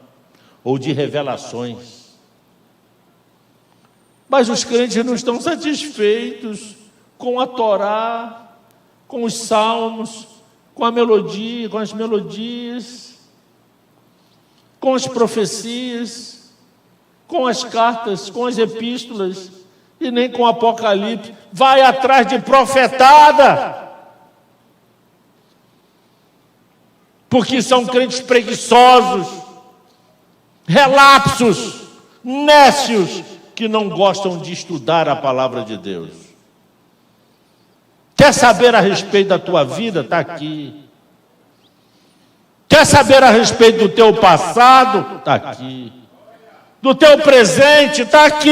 ou de revelações. Mas os crentes não estão satisfeitos com a Torá, com os salmos, com a melodia, com as melodias, com as profecias, com as cartas, com as epístolas, e nem com o Apocalipse. Vai atrás de profetada, porque são crentes preguiçosos, relapsos, nécios, que não gostam de estudar a palavra de Deus. Quer saber a respeito da tua vida? Está aqui. Quer saber a respeito do teu passado? Está aqui. Do teu presente? Está aqui.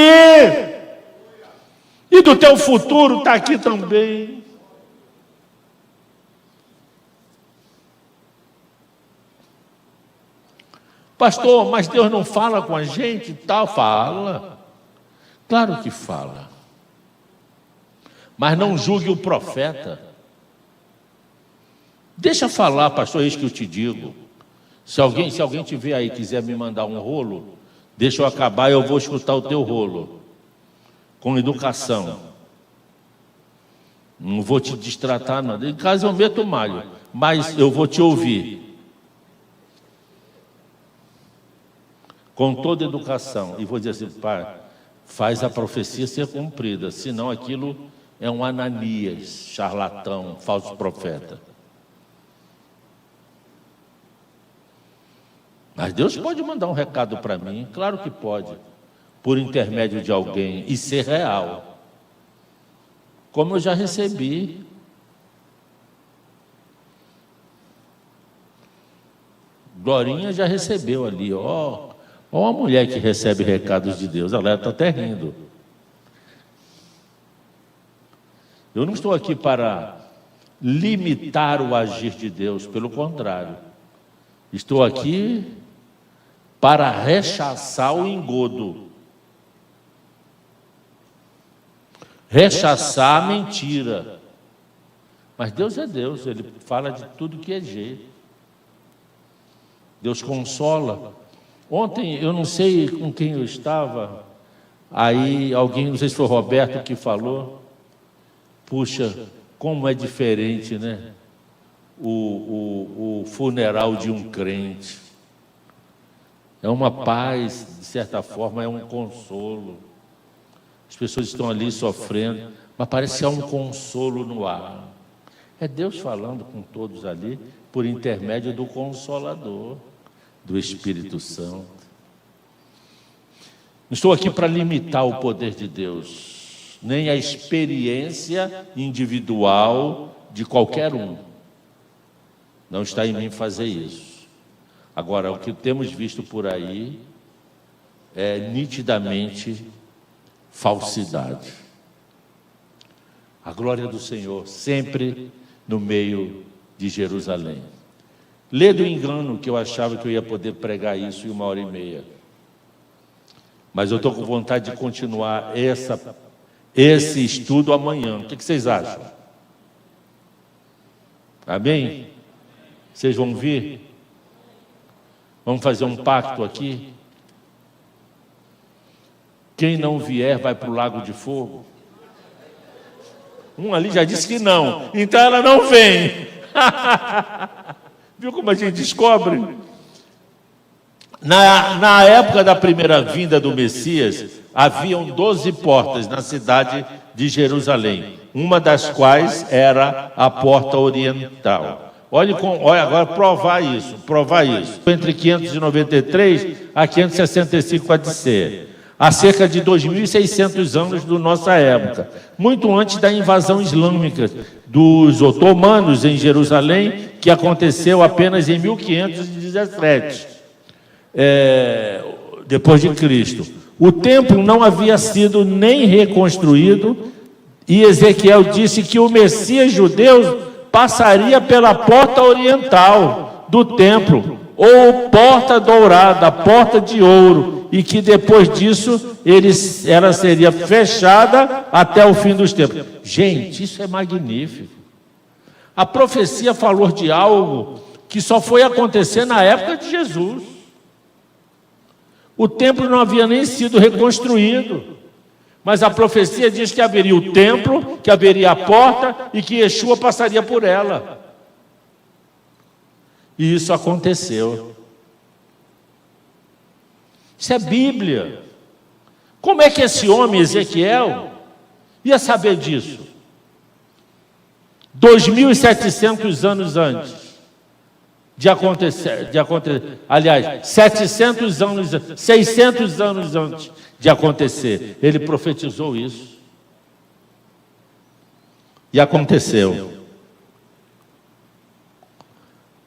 E do teu futuro? Está aqui também. Pastor, mas Deus não fala com a gente? Tal, fala. Claro que fala. Mas não julgue o profeta. Deixa falar, pastor, é isso que eu te digo. Se alguém tiver aí e quiser me mandar um rolo, deixa eu acabar e eu vou escutar o teu rolo. Com educação. Não vou te distratar, não. Em casa eu meto malho, mas eu vou te ouvir. Com toda educação. E vou dizer assim: pai, faz a profecia ser cumprida, senão aquilo é um Ananias, charlatão, falso profeta. Mas Deus pode mandar um recado para mim, claro que pode, por intermédio de alguém, e ser real, como eu já recebi. Glorinha já recebeu ali, ó uma mulher que recebe recados de Deus, ela está até rindo. Eu não estou aqui para limitar o agir de Deus, pelo contrário. Estou aqui para rechaçar o engodo, rechaçar a mentira. Mas Deus é Deus, Ele fala de tudo que é jeito. Deus consola. Ontem, eu não sei com quem eu estava, aí alguém, não sei se foi o Roberto que falou, puxa, como é diferente, né? O funeral de um crente. É uma paz, de certa forma, é um consolo. As pessoas estão ali sofrendo, mas parece que há um consolo no ar. É Deus falando com todos ali, por intermédio do Consolador, do Espírito Santo. Não estou aqui para limitar o poder de Deus, nem a experiência individual de qualquer um. Não está em mim fazer isso. Agora, o que temos visto por aí é nitidamente falsidade. A glória do Senhor sempre no meio de Jerusalém. Lê do engano que eu achava que eu ia poder pregar isso em 1h30. Mas eu estou com vontade de continuar esse estudo amanhã. O que vocês acham? Amém? Vocês vão vir? Vamos fazer um pacto aqui? Quem não vier vai para o lago de fogo? Um ali já disse que não, então ela não vem. Viu como a gente descobre? Na época da primeira vinda do Messias, haviam 12 portas na cidade de Jerusalém, uma das quais era a porta oriental. Olha agora provar isso. Entre 593 a 565 a.C., há cerca de 2.600 anos da nossa época, muito antes da invasão islâmica dos otomanos em Jerusalém, que aconteceu apenas em 1517, depois de Cristo. O templo não havia sido nem reconstruído, e Ezequiel disse que o Messias judeu passaria pela porta oriental do templo, ou porta dourada, porta de ouro, e que depois disso ela seria fechada até o fim dos tempos. Gente, isso é magnífico. A profecia falou de algo que só foi acontecer na época de Jesus. O templo não havia nem sido reconstruído, mas a profecia diz que haveria o templo, que haveria a porta e que Yeshua passaria por ela. E isso aconteceu. Isso é Bíblia. Como é que esse homem, Ezequiel, ia saber disso? 2.700 anos antes de acontecer, aliás, 600 anos antes de acontecer, ele profetizou isso. E aconteceu.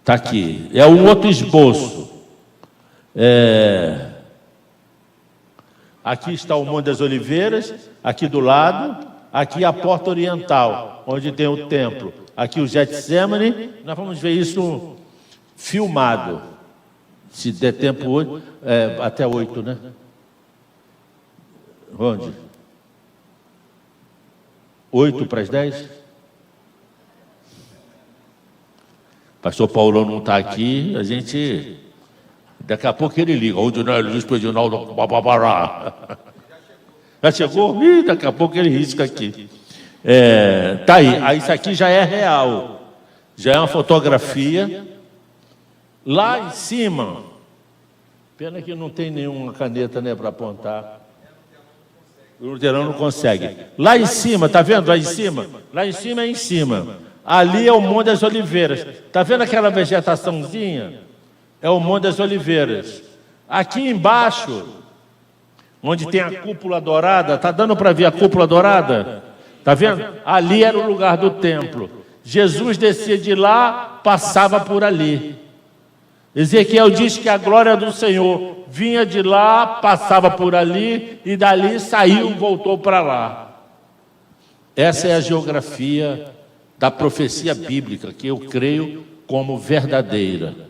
Está aqui. É um outro esboço. Aqui está o Monte das Oliveiras, aqui do lado, aqui a porta oriental, onde tem o templo. Aqui o Getsemane. Nós vamos ver isso filmado. Se der tempo hoje, até 8, né? Onde? 8 para as 10? Pastor Paulo não está aqui, a gente... Daqui a pouco ele liga. Onde não é Luiz Pedinaldo? Já chegou? Ih, daqui a pouco ele risca aqui. Tá aí. Isso aqui já é real. Já é uma fotografia. Lá em cima. Pena que não tem nenhuma caneta, né, para apontar. O luterano não consegue. Lá em cima, tá vendo? Lá em cima? Lá em cima é em cima. Ali é o Monte das Oliveiras. Tá vendo aquela vegetaçãozinha? É o Monte das Oliveiras. Aqui embaixo, onde tem a cúpula dourada, está dando para ver a cúpula dourada? Está vendo? Ali era o lugar do templo. Jesus descia de lá, passava por ali. Ezequiel diz que a glória do Senhor vinha de lá, passava por ali, e dali saiu e voltou para lá. Essa é a geografia da profecia bíblica, que eu creio como verdadeira.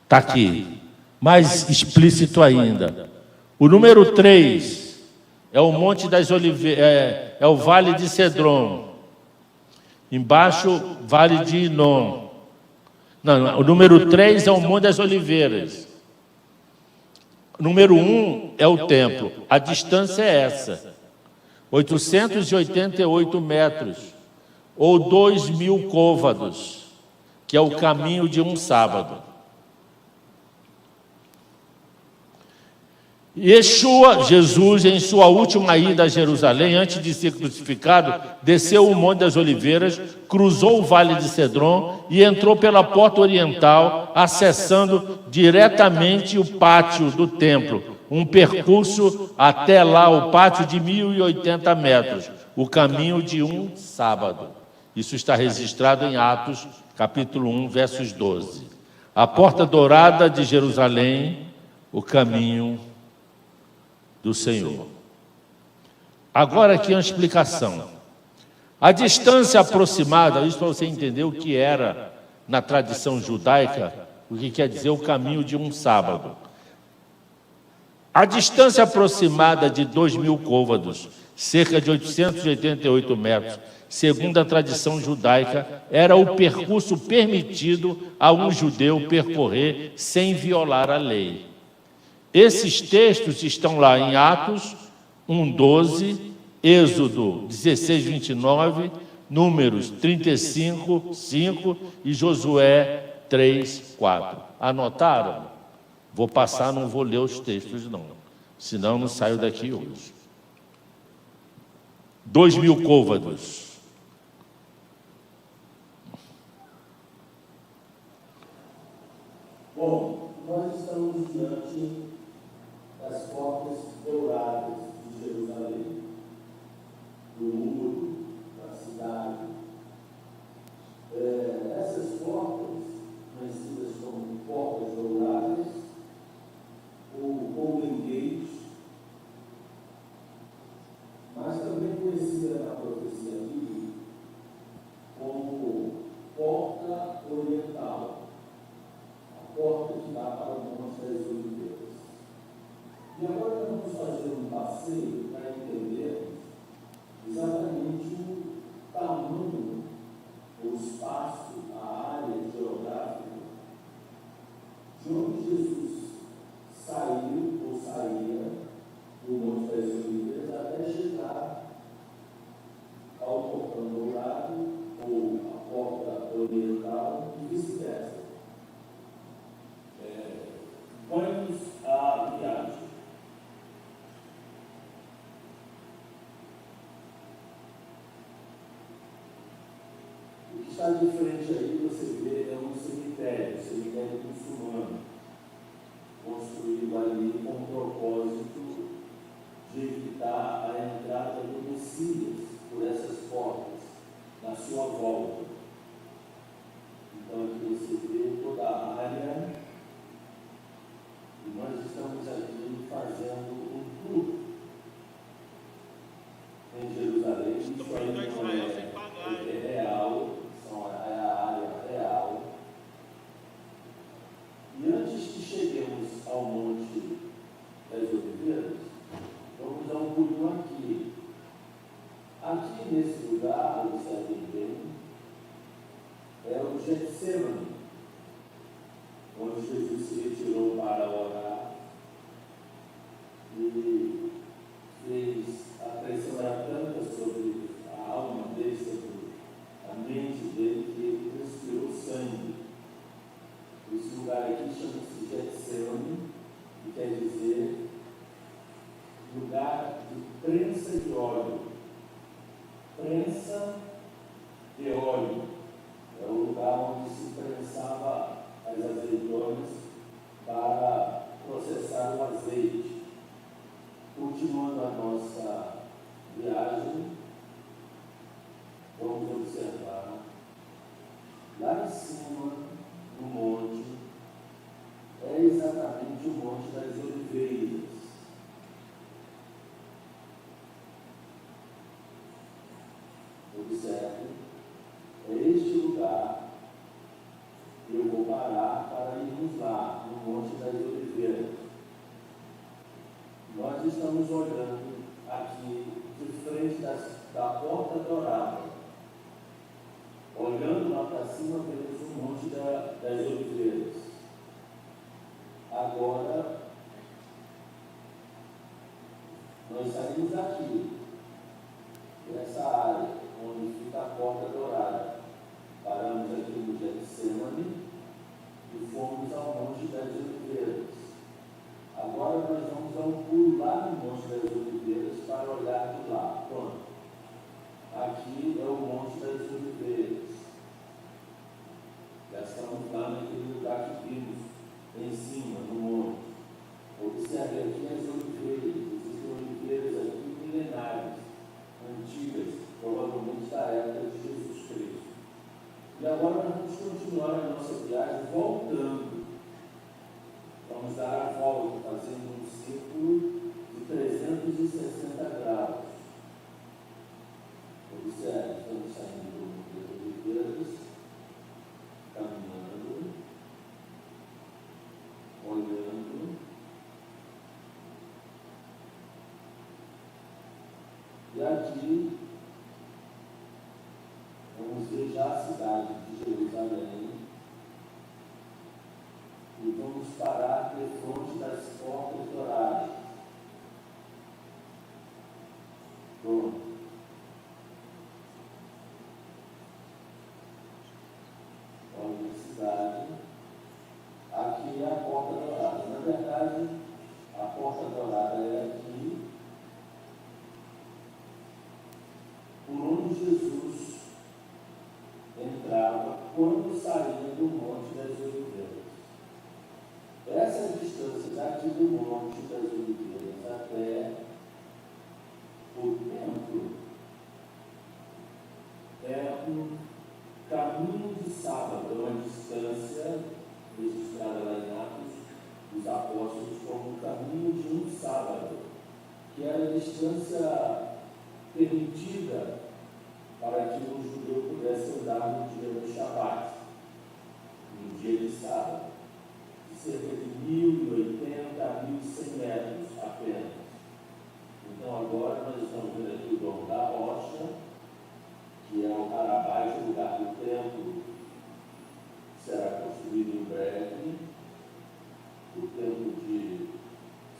Está aqui, mais explícito ainda. O número 3 é o Monte das Oliveiras, é o Vale de Cedron. Embaixo, Vale de Inom. Não, o número 3 é o Monte das Oliveiras. O número 1 é o templo. A distância é essa: 888 metros, ou 2.000 côvados, que é o caminho de um sábado. Yeshua, Jesus, em sua última ida a Jerusalém, antes de ser crucificado, desceu o Monte das Oliveiras, cruzou o Vale de Cedron e entrou pela porta oriental, acessando diretamente o pátio do templo, um percurso até lá, o pátio de 1.080 metros, o caminho de um sábado. Isso está registrado em Atos, capítulo 1, versos 12. A porta dourada de Jerusalém, o caminho do Senhor. Agora aqui uma explicação. A distância aproximada, isso para você entender o que era na tradição judaica, o que quer dizer o caminho de um sábado. A distância aproximada de 2.000 côvados, cerca de 888 metros, segundo a tradição judaica, era o percurso permitido a um judeu percorrer sem violar a lei. Esses textos estão lá em Atos 1:12, Êxodo 16:29, Números 35:5 e Josué 3:4. Anotaram? Vou passar, não vou ler os textos não, senão não saio daqui hoje. 2.000 côvados. Bom, nós estamos diante das portas douradas de Jerusalém, do muro, da cidade. Essas portas, conhecidas como portas douradas, ou Golden Gate, mas também conhecida na profecia bíblica como Porta Oriental, a porta que dá para o Monte das Oliveiras. E agora nós vamos fazer um passeio para entender exatamente o tamanho, o espaço, a área geográfica de onde Jesus saiu ou saía do Monte das Oliveiras até chegar ao portão dourado ou à porta oriental e vice-versa. Vamos à viagem. O que está de frente aí, você vê, é um cemitério muçulmano, construído ali com o propósito de evitar a entrada do Messias por essas portas, na sua volta. Então aqui você vê toda a área, e nós estamos aqui fazendo um tour em Jerusalém. Isso aí não é real, é a área real. E antes que cheguemos ao Monte das Oliveiras, vamos dar um pulinho aqui. Aqui nesse lugar, observem bem, é o Getsemane, onde Jesus se retirou para orar e a pressão era tanta sobre a alma dele, sobre a mente dele, que ele transpirou sangue. Esse lugar aqui chama-se Getsemane, que quer dizer lugar de prensa de óleo. Prensa de óleo é o lugar onde se prensava as azeitonas para processar o azeite. Continuando a nossa viagem, vamos observar lá em cima no monte, é exatamente o Monte das Oliveiras. Observe, é este lugar que eu vou parar para irmos lá, no Monte das Oliveiras. Nós estamos olhando aqui de frente da Porta Dourada. Olhando lá para cima, vemos o Monte das Oliveiras. Agora, nós saímos daqui, dessa área, onde fica a Porta Dourada. Paramos aqui no Getsemane e fomos ao Monte das Oliveiras. Agora nós vamos dar um pulo lá no Monte das Oliveiras para olhar de lá. Pronto. Aqui é o Monte das Oliveiras. Já estamos lá naquele lugar que vimos em cima, no monte. Observe aqui as oliveiras. Existem oliveiras aqui milenares, antigas, provavelmente da época de Jesus Cristo. E agora nós vamos continuar a nossa viagem voltando. Vamos dar a volta, fazendo um círculo de 360 graus. Observe, estamos saindo das oliveiras, caminhando, olhando, E aqui, vamos ver já a cidade de Jerusalém e vamos parar de frente das portas douradas. Pronto. Olha a cidade. Aqui é a porta dourada. Na verdade, a porta dourada é aqui, por onde Jesus entrava quando saía do Monte das Oliveiras. Essa distância daqui do Monte das Oliveiras até o templo é um caminho de sábado, é uma distância registrada lá em Atos dos Apóstolos como o caminho de um sábado, que era a distância permitida para que o judeu pudesse andar no dia do Shabat, no dia de sábado, de cerca de 1.080 a 1.100 metros apenas. Então agora nós estamos vendo aqui o Domo da Rocha, que é o Arabaixo, o lugar do templo, que será construído em breve. O templo de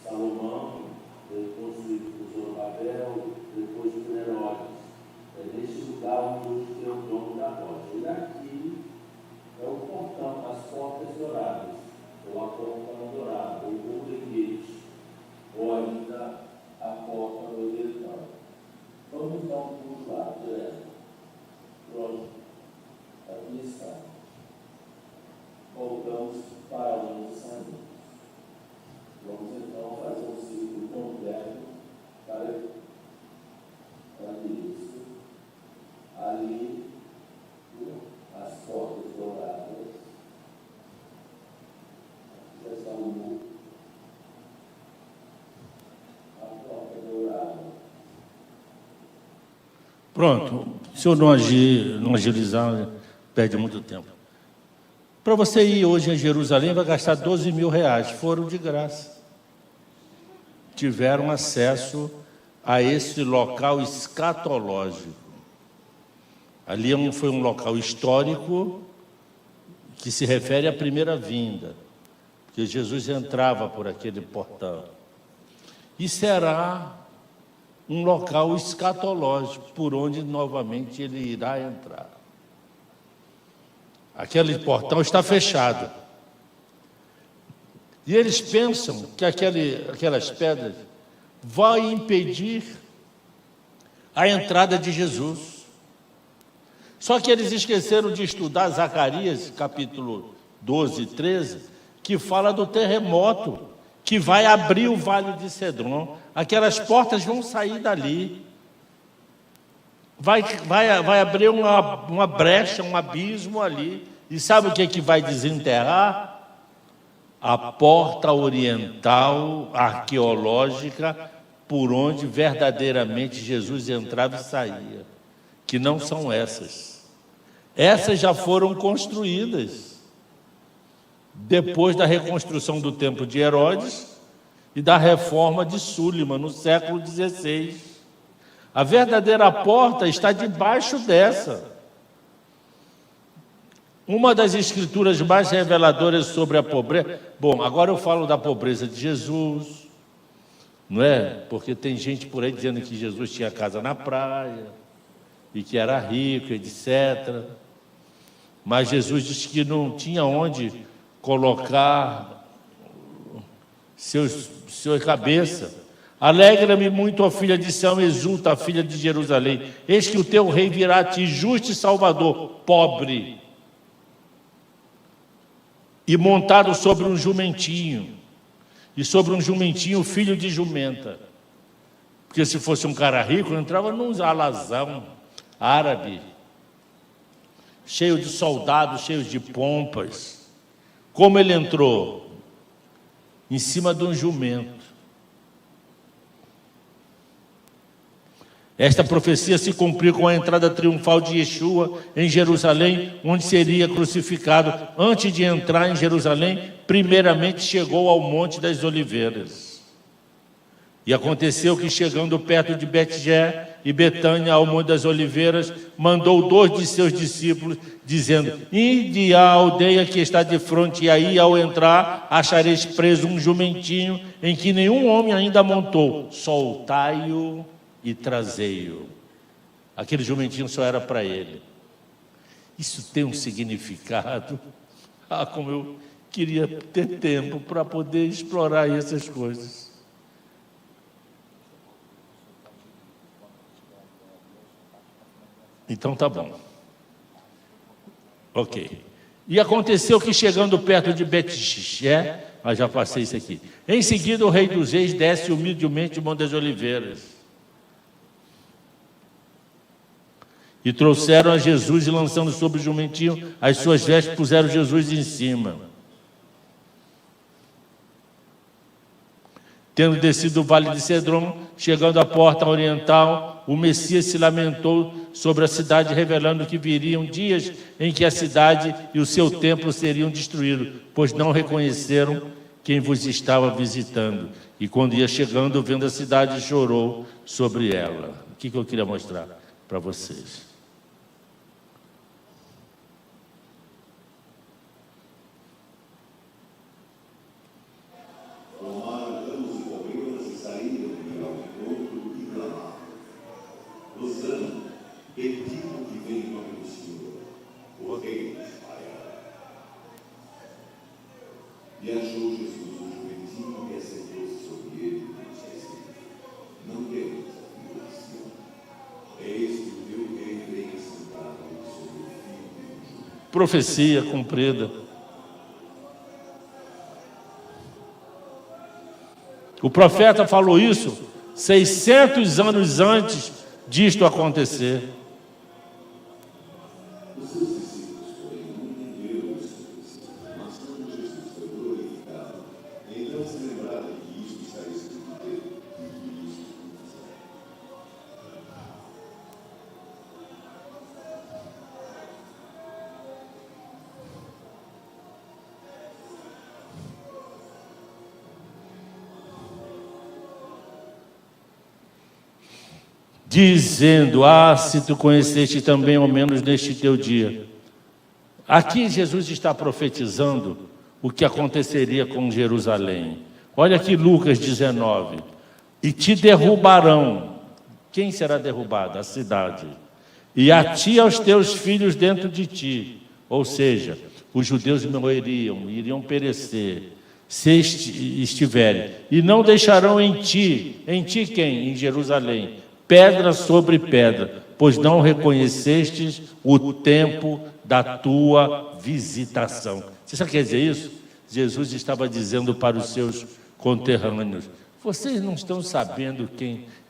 Salomão, construído por Zorobabel, depois por Herodes. É neste lugar onde hoje tem o Domo da Rocha. E aqui é o portão, as portas douradas, ou a porta dourada, ou o Golden Gate, ou ainda a porta do Eletão. Vamos dar um pulo lá, direto. Pronto. Aqui está. Voltamos para onde saímos. Vamos então fazer um círculo completo para isso. Ali, as portas douradas. Já está o muro. A porta dourada. Pronto. Se eu não agilizar, perde muito tempo. Para você ir hoje em Jerusalém, vai gastar 12 mil reais. Foram de graça. Tiveram acesso a esse local escatológico. Ali foi um local histórico que se refere à primeira vinda, porque Jesus entrava por aquele portão. E será um local escatológico, por onde novamente ele irá entrar. Aquele portão está fechado. E eles pensam que aquelas pedras vão impedir a entrada de Jesus. Só que eles esqueceram de estudar Zacarias, capítulo 12 e 13, que fala do terremoto que vai abrir o Vale de Cedron. Aquelas portas vão sair dali. Vai abrir uma brecha, um abismo ali. E sabe o que vai desenterrar? A porta oriental arqueológica por onde verdadeiramente Jesus entrava e saía. Que não são essas. Essas já foram construídas depois da reconstrução do templo de Herodes e da reforma de Súlima, no século XVI. A verdadeira porta está debaixo dessa. Uma das escrituras mais reveladoras sobre a pobreza... Bom, agora eu falo da pobreza de Jesus, não é? Porque tem gente por aí dizendo que Jesus tinha casa na praia e que era rico, etc. Mas Jesus disse que não tinha onde colocar sua cabeça. Alegra-me muito, ó filha de Sião, exulta, a filha de Jerusalém. Eis que o teu rei virá a ti, justo e salvador, pobre, e montado sobre um jumentinho, e sobre um jumentinho filho de jumenta. Porque se fosse um cara rico, entrava num alazão árabe, cheio de soldados, cheio de pompas. Como ele entrou? Em cima de um jumento. Esta profecia se cumpriu com a entrada triunfal de Yeshua em Jerusalém, onde seria crucificado. Antes de entrar em Jerusalém, primeiramente chegou ao Monte das Oliveiras. E aconteceu que, chegando perto de Betjé e Betânia, ao Monte das Oliveiras, mandou 2 de seus discípulos, dizendo: ide à aldeia que está de fronte, e aí, ao entrar, achareis preso um jumentinho em que nenhum homem ainda montou. Soltai-o e trazei-o. Aquele jumentinho só era para ele. Isso tem um significado. Como eu queria ter tempo para poder explorar essas coisas. Então tá bom. Ok. E aconteceu que, chegando perto de Betjé, já passei isso aqui. Em seguida, o rei dos reis desce humildemente o Monte das Oliveiras. E trouxeram a Jesus, e lançando sobre o jumentinho as suas vestes, puseram Jesus em cima. Tendo descido o vale de Cedron, chegando à porta oriental, o Messias se lamentou sobre a cidade, revelando que viriam dias em que a cidade e o seu templo seriam destruídos, pois não reconheceram quem vos estava visitando. E quando ia chegando, vendo a cidade, chorou sobre ela. O que eu queria mostrar para vocês? E achou Jesus o jumentinho e assentou-se sobre ele, e está escrito: não temas, filho de Sião, eis que o teu rei vem assentado sobre o filho de Judá. Profecia cumprida. O profeta falou isso 600 anos antes disto acontecer. Dizendo: se tu conheceste também, ao menos neste teu dia. Aqui Jesus está profetizando o que aconteceria com Jerusalém. Olha aqui Lucas 19. E te derrubarão. Quem será derrubado? A cidade. E a ti e aos teus filhos dentro de ti. Ou seja, os judeus morreriam, iriam perecer, se estiverem. E não deixarão em ti quem? Em Jerusalém. Pedra sobre pedra, pois não reconhecestes o tempo da tua visitação. Você sabe o que quer dizer isso? Jesus estava dizendo para os seus conterrâneos: vocês não estão sabendo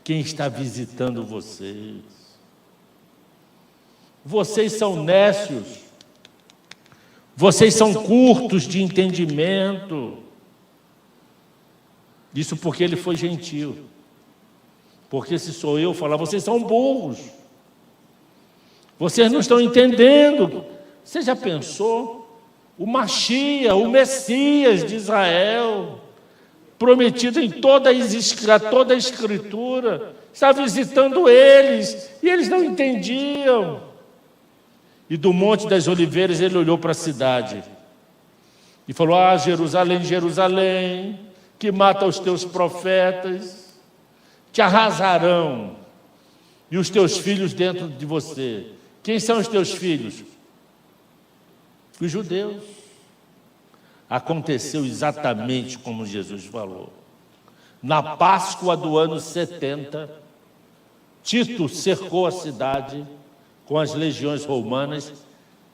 quem está visitando vocês. Vocês são nécios. Vocês são curtos de entendimento. Isso porque ele foi gentil. Porque se sou eu falar, vocês são burros. Vocês não estão entendendo. Você já pensou? O Machia, o Messias de Israel, prometido em toda a Escritura, está visitando eles, e eles não entendiam. E do Monte das Oliveiras ele olhou para a cidade e falou: Jerusalém, Jerusalém, que mata os teus profetas, te arrasarão, e os teus filhos dentro de você. Quem são os teus filhos? Os judeus. Aconteceu exatamente como Jesus falou. Na Páscoa do ano 70, Tito cercou a cidade com as legiões romanas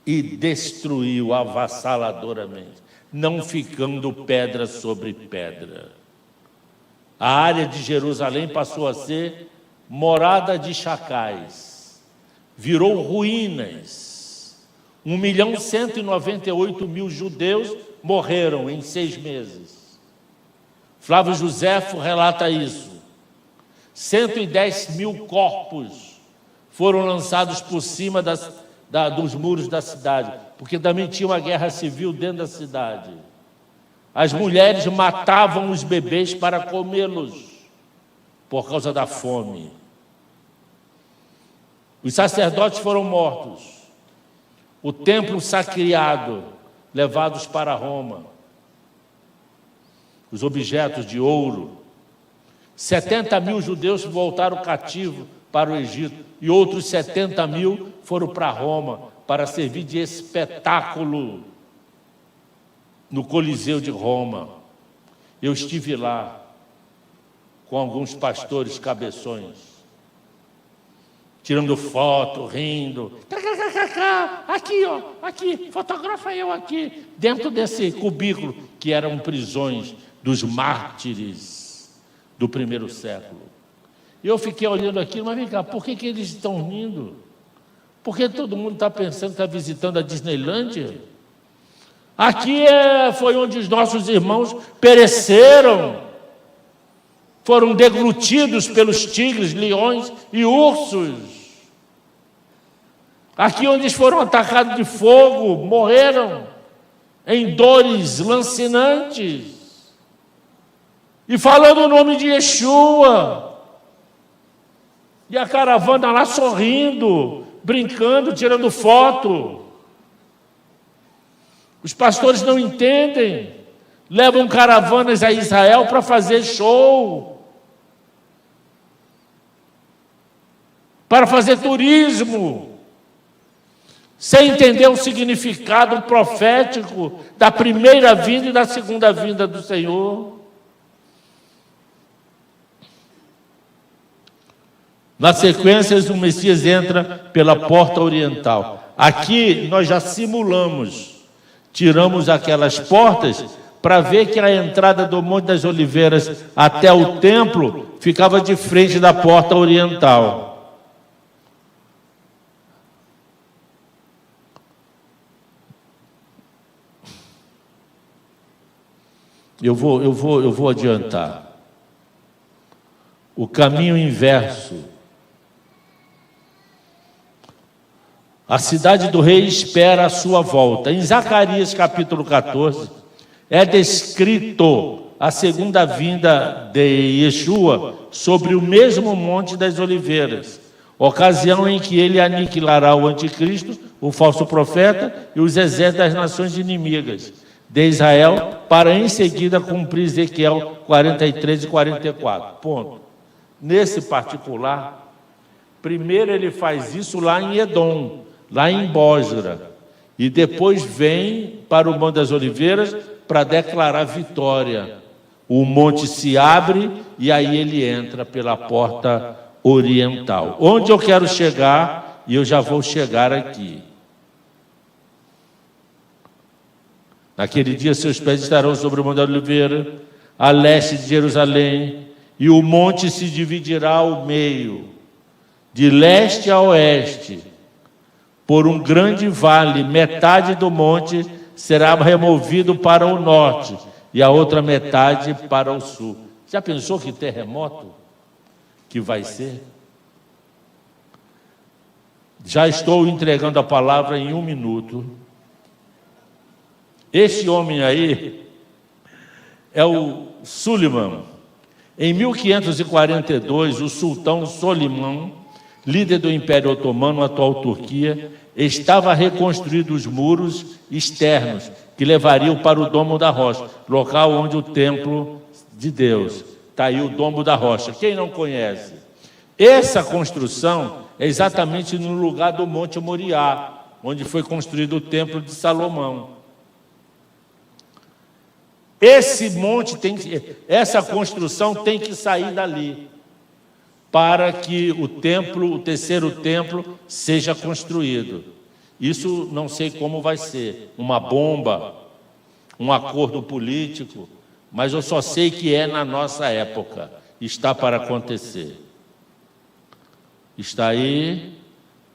e destruiu avassaladoramente, não ficando pedra sobre pedra. A área de Jerusalém passou a ser morada de chacais, virou ruínas. 1.198.000 judeus morreram em 6 meses. Flávio Joséfo relata isso. 110.000 corpos foram lançados por cima dos muros da cidade, porque também tinha uma guerra civil dentro da cidade. As mulheres matavam os bebês para comê-los. por causa da fome. Os sacerdotes foram mortos, o templo saqueado, levados para Roma, os objetos de ouro. 70 mil judeus voltaram cativos para o Egito e outros 70 mil foram para Roma para servir de espetáculo no Coliseu de Roma. Eu estive lá com alguns pastores cabeções, tirando foto, rindo. Aqui, ó, aqui, fotografa eu aqui, dentro desse cubículo, que eram prisões dos mártires do primeiro século. E eu fiquei olhando aquilo, mas vem cá, por que eles estão rindo? Porque todo mundo está pensando que está visitando a Disneylândia? Aqui foi onde os nossos irmãos pereceram, foram deglutidos pelos tigres, leões e ursos. Aqui onde eles foram atacados de fogo, morreram em dores lancinantes. E falando o nome de Yeshua. E a caravana lá sorrindo, brincando, tirando foto. Os pastores não entendem. Levam caravanas a Israel para fazer show. Para fazer turismo. Sem entender o significado profético da primeira vinda e da segunda vinda do Senhor. Na sequência, o Messias entra pela porta oriental. Aqui nós já simulamos, tiramos aquelas portas para ver que a entrada do Monte das Oliveiras até o templo ficava de frente da porta oriental. Eu vou adiantar. O caminho inverso. A cidade do rei espera a sua volta. Em Zacarias capítulo 14, é descrito a segunda vinda de Yeshua sobre o mesmo Monte das Oliveiras, ocasião em que ele aniquilará o anticristo, o falso profeta e os exércitos das nações inimigas de Israel, para em seguida cumprir Ezequiel 43 e 44. Ponto. Nesse particular, primeiro ele faz isso lá em Edom, lá em Bósra, e depois vem para o Monte das Oliveiras para declarar vitória. O monte se abre e aí ele entra pela porta oriental. Onde eu quero chegar, e eu já vou chegar aqui. Naquele dia seus pés estarão sobre o Monte da Oliveira, a leste de Jerusalém, e o monte se dividirá ao meio, de leste a oeste, por um grande vale. Metade do monte será removido para o norte e a outra metade para o sul. Já pensou que terremoto que vai ser? Já estou entregando a palavra em 1 minuto. Esse homem aí é o Suleiman. Em 1542, o sultão Solimão, líder do Império Otomano, atual Turquia, estava reconstruindo os muros externos que levariam para o Domo da Rocha, local onde o templo de Deus. Está aí o Domo da Rocha. Quem não conhece? Essa construção é exatamente no lugar do Monte Moriá, onde foi construído o Templo de Salomão. Essa construção tem que sair dali, para que o templo, o terceiro templo, seja construído. Isso não sei como vai ser, uma bomba, um acordo político, mas eu só sei que é na nossa época, está para acontecer. Está aí,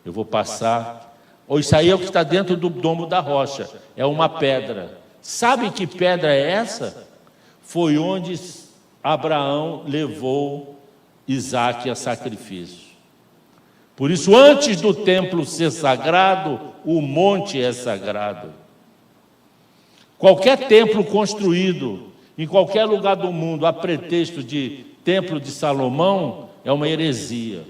eu vou passar. Isso aí é o que está dentro do Domo da Rocha, é uma pedra. Sabe que pedra é essa? Foi onde Abraão levou Isaque a sacrifício. Por isso, antes do templo ser sagrado, o monte é sagrado. Qualquer templo construído em qualquer lugar do mundo a pretexto de templo de Salomão é uma heresia.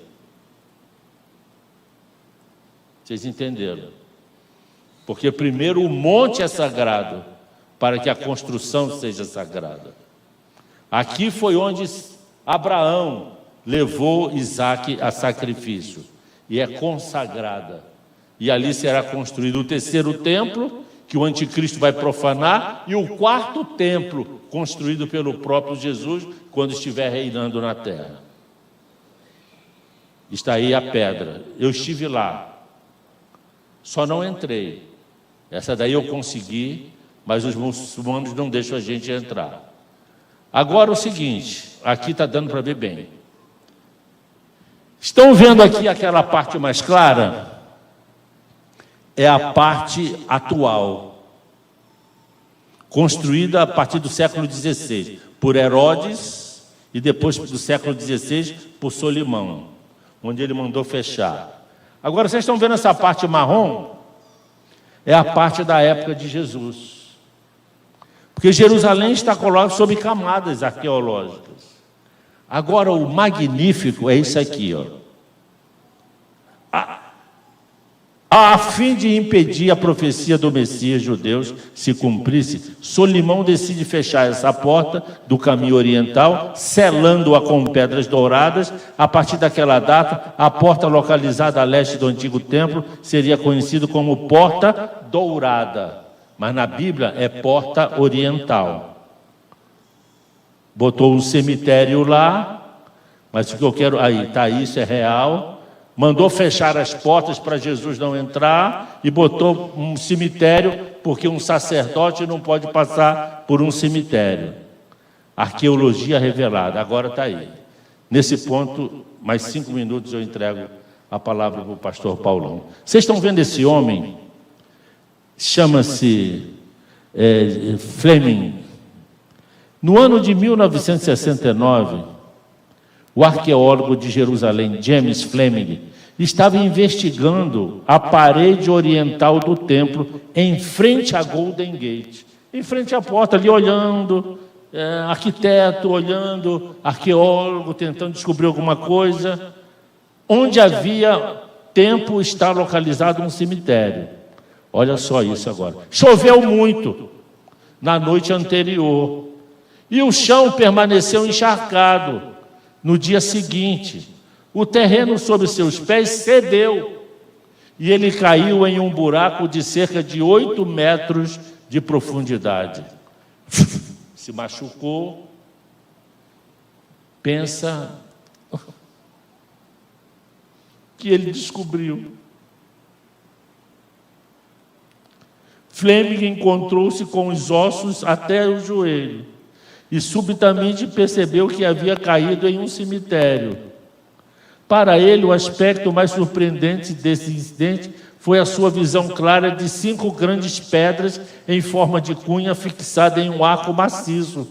Vocês entenderam? Porque primeiro o monte é sagrado, para que a construção seja sagrada. Aqui foi onde Abraão levou Isaque a sacrifício, e é consagrada. E ali será construído o terceiro templo, que o anticristo vai profanar, e o quarto templo, construído pelo próprio Jesus, quando estiver reinando na terra. Está aí a pedra. Eu estive lá, só não entrei. Essa daí eu consegui, mas os muçulmanos não deixam a gente entrar. Agora o seguinte, aqui está dando para ver bem. Estão vendo aqui aquela parte mais clara? É a parte atual, construída a partir do século XVI, por Herodes, e depois do século XVI, por Solimão, onde ele mandou fechar. Agora, vocês estão vendo essa parte marrom? É a parte da época de Jesus. Porque Jerusalém está colocada sob camadas arqueológicas. Agora, o magnífico é isso aqui, ó. A fim de impedir a profecia do Messias judeus se cumprisse, Solimão decide fechar essa porta do caminho oriental, selando-a com pedras douradas. A partir daquela data, a porta localizada a leste do antigo templo seria conhecida como Porta Dourada, mas na Bíblia é Porta Oriental. Botou um cemitério lá, mas o que eu quero... Aí, está, isso é real. Mandou fechar as portas para Jesus não entrar e botou um cemitério, porque um sacerdote não pode passar por um cemitério. Arqueologia revelada, agora está aí. Nesse ponto, mais 5 minutos eu entrego a palavra para o pastor Paulão. Vocês estão vendo esse homem? Chama-se Fleming. No ano de 1969... o arqueólogo de Jerusalém, James Fleming, estava investigando a parede oriental do templo em frente à Golden Gate, em frente à porta, ali olhando, arquiteto olhando, arqueólogo tentando descobrir alguma coisa. Onde havia templo está localizado um cemitério. Olha só isso agora. Choveu muito na noite anterior e o chão permaneceu encharcado. No dia seguinte, o terreno sob seus pés cedeu e ele caiu em um buraco de cerca de 8 metros de profundidade. Se machucou. Pensa que ele descobriu. Fleming encontrou-se com os ossos até o joelho e subitamente percebeu que havia caído em um cemitério. Para ele, o aspecto mais surpreendente desse incidente foi a sua visão clara de 5 grandes pedras em forma de cunha fixada em um arco maciço.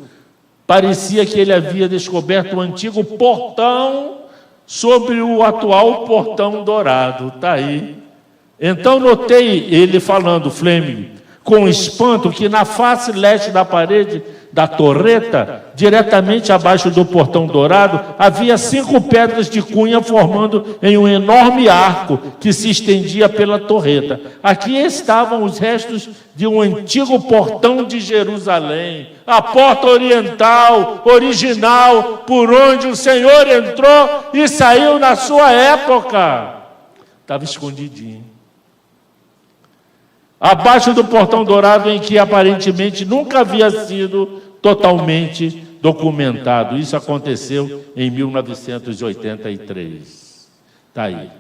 Parecia que ele havia descoberto um antigo portão sobre o atual portão dourado. Está aí. Então notei ele falando, Fleming, com espanto, que na face leste da parede da torreta, diretamente abaixo do portão dourado, havia 5 pedras de cunha formando em um enorme arco que se estendia pela torreta. Aqui estavam os restos de um antigo portão de Jerusalém, a porta oriental, original, por onde o Senhor entrou e saiu na sua época. Estava escondidinho. Abaixo do portão dourado, em que aparentemente nunca havia sido totalmente documentado. Isso aconteceu em 1983. Está aí.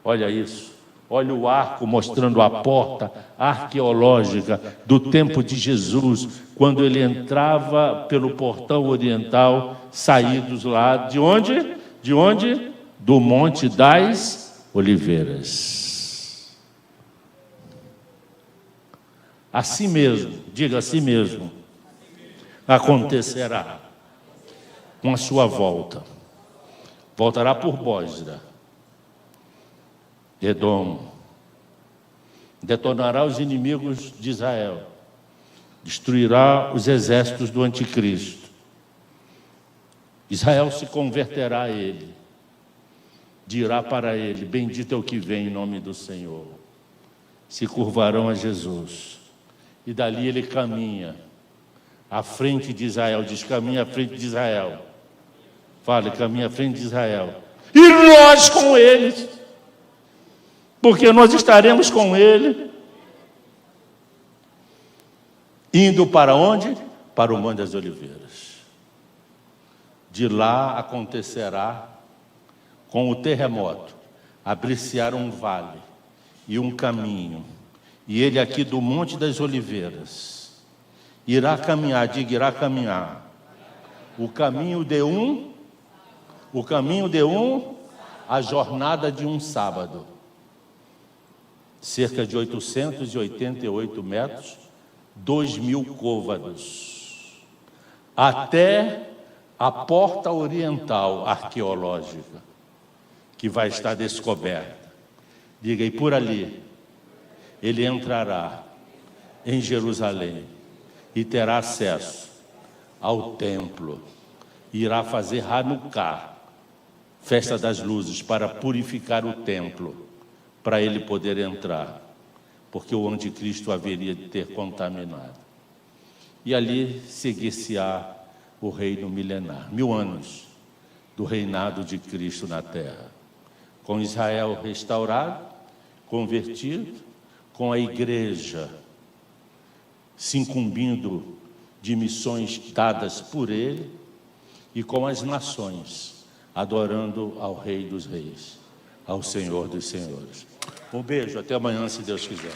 Olha isso. Olha o arco mostrando a porta arqueológica do tempo de Jesus, quando ele entrava pelo portão oriental, saídos lá de onde? De onde? Do Monte das Oliveiras. Assim mesmo, diga assim mesmo, acontecerá com a sua volta. Voltará por Bósra, Edom, detonará os inimigos de Israel, destruirá os exércitos do anticristo. Israel se converterá a ele, dirá para ele: bendito é o que vem em nome do Senhor. Se curvarão a Jesus, e dali ele caminha à frente de Israel, diz: caminha à frente de Israel. Fale, caminha à frente de Israel. E nós com eles, porque nós estaremos com ele, indo para onde? Para o Monte das Oliveiras. De lá acontecerá, com o terremoto, abrir-se-á um vale e um caminho, e ele aqui do Monte das Oliveiras irá caminhar, diga, irá caminhar, o caminho de a jornada de um sábado, cerca de 888 metros, 2.000 côvados, até a porta oriental arqueológica, que vai estar descoberta. Diga, e por ali, ele entrará em Jerusalém e terá acesso ao templo. Irá fazer Hanukkah, festa das luzes, para purificar o templo, para ele poder entrar, porque o anticristo haveria de ter contaminado. E ali seguir-se-á o reino milenar, 1000 anos do reinado de Cristo na terra, com Israel restaurado, convertido, com a igreja se incumbindo de missões dadas por ele, e com as nações adorando ao Rei dos Reis, ao Senhor dos Senhores. Um beijo, até amanhã, se Deus quiser.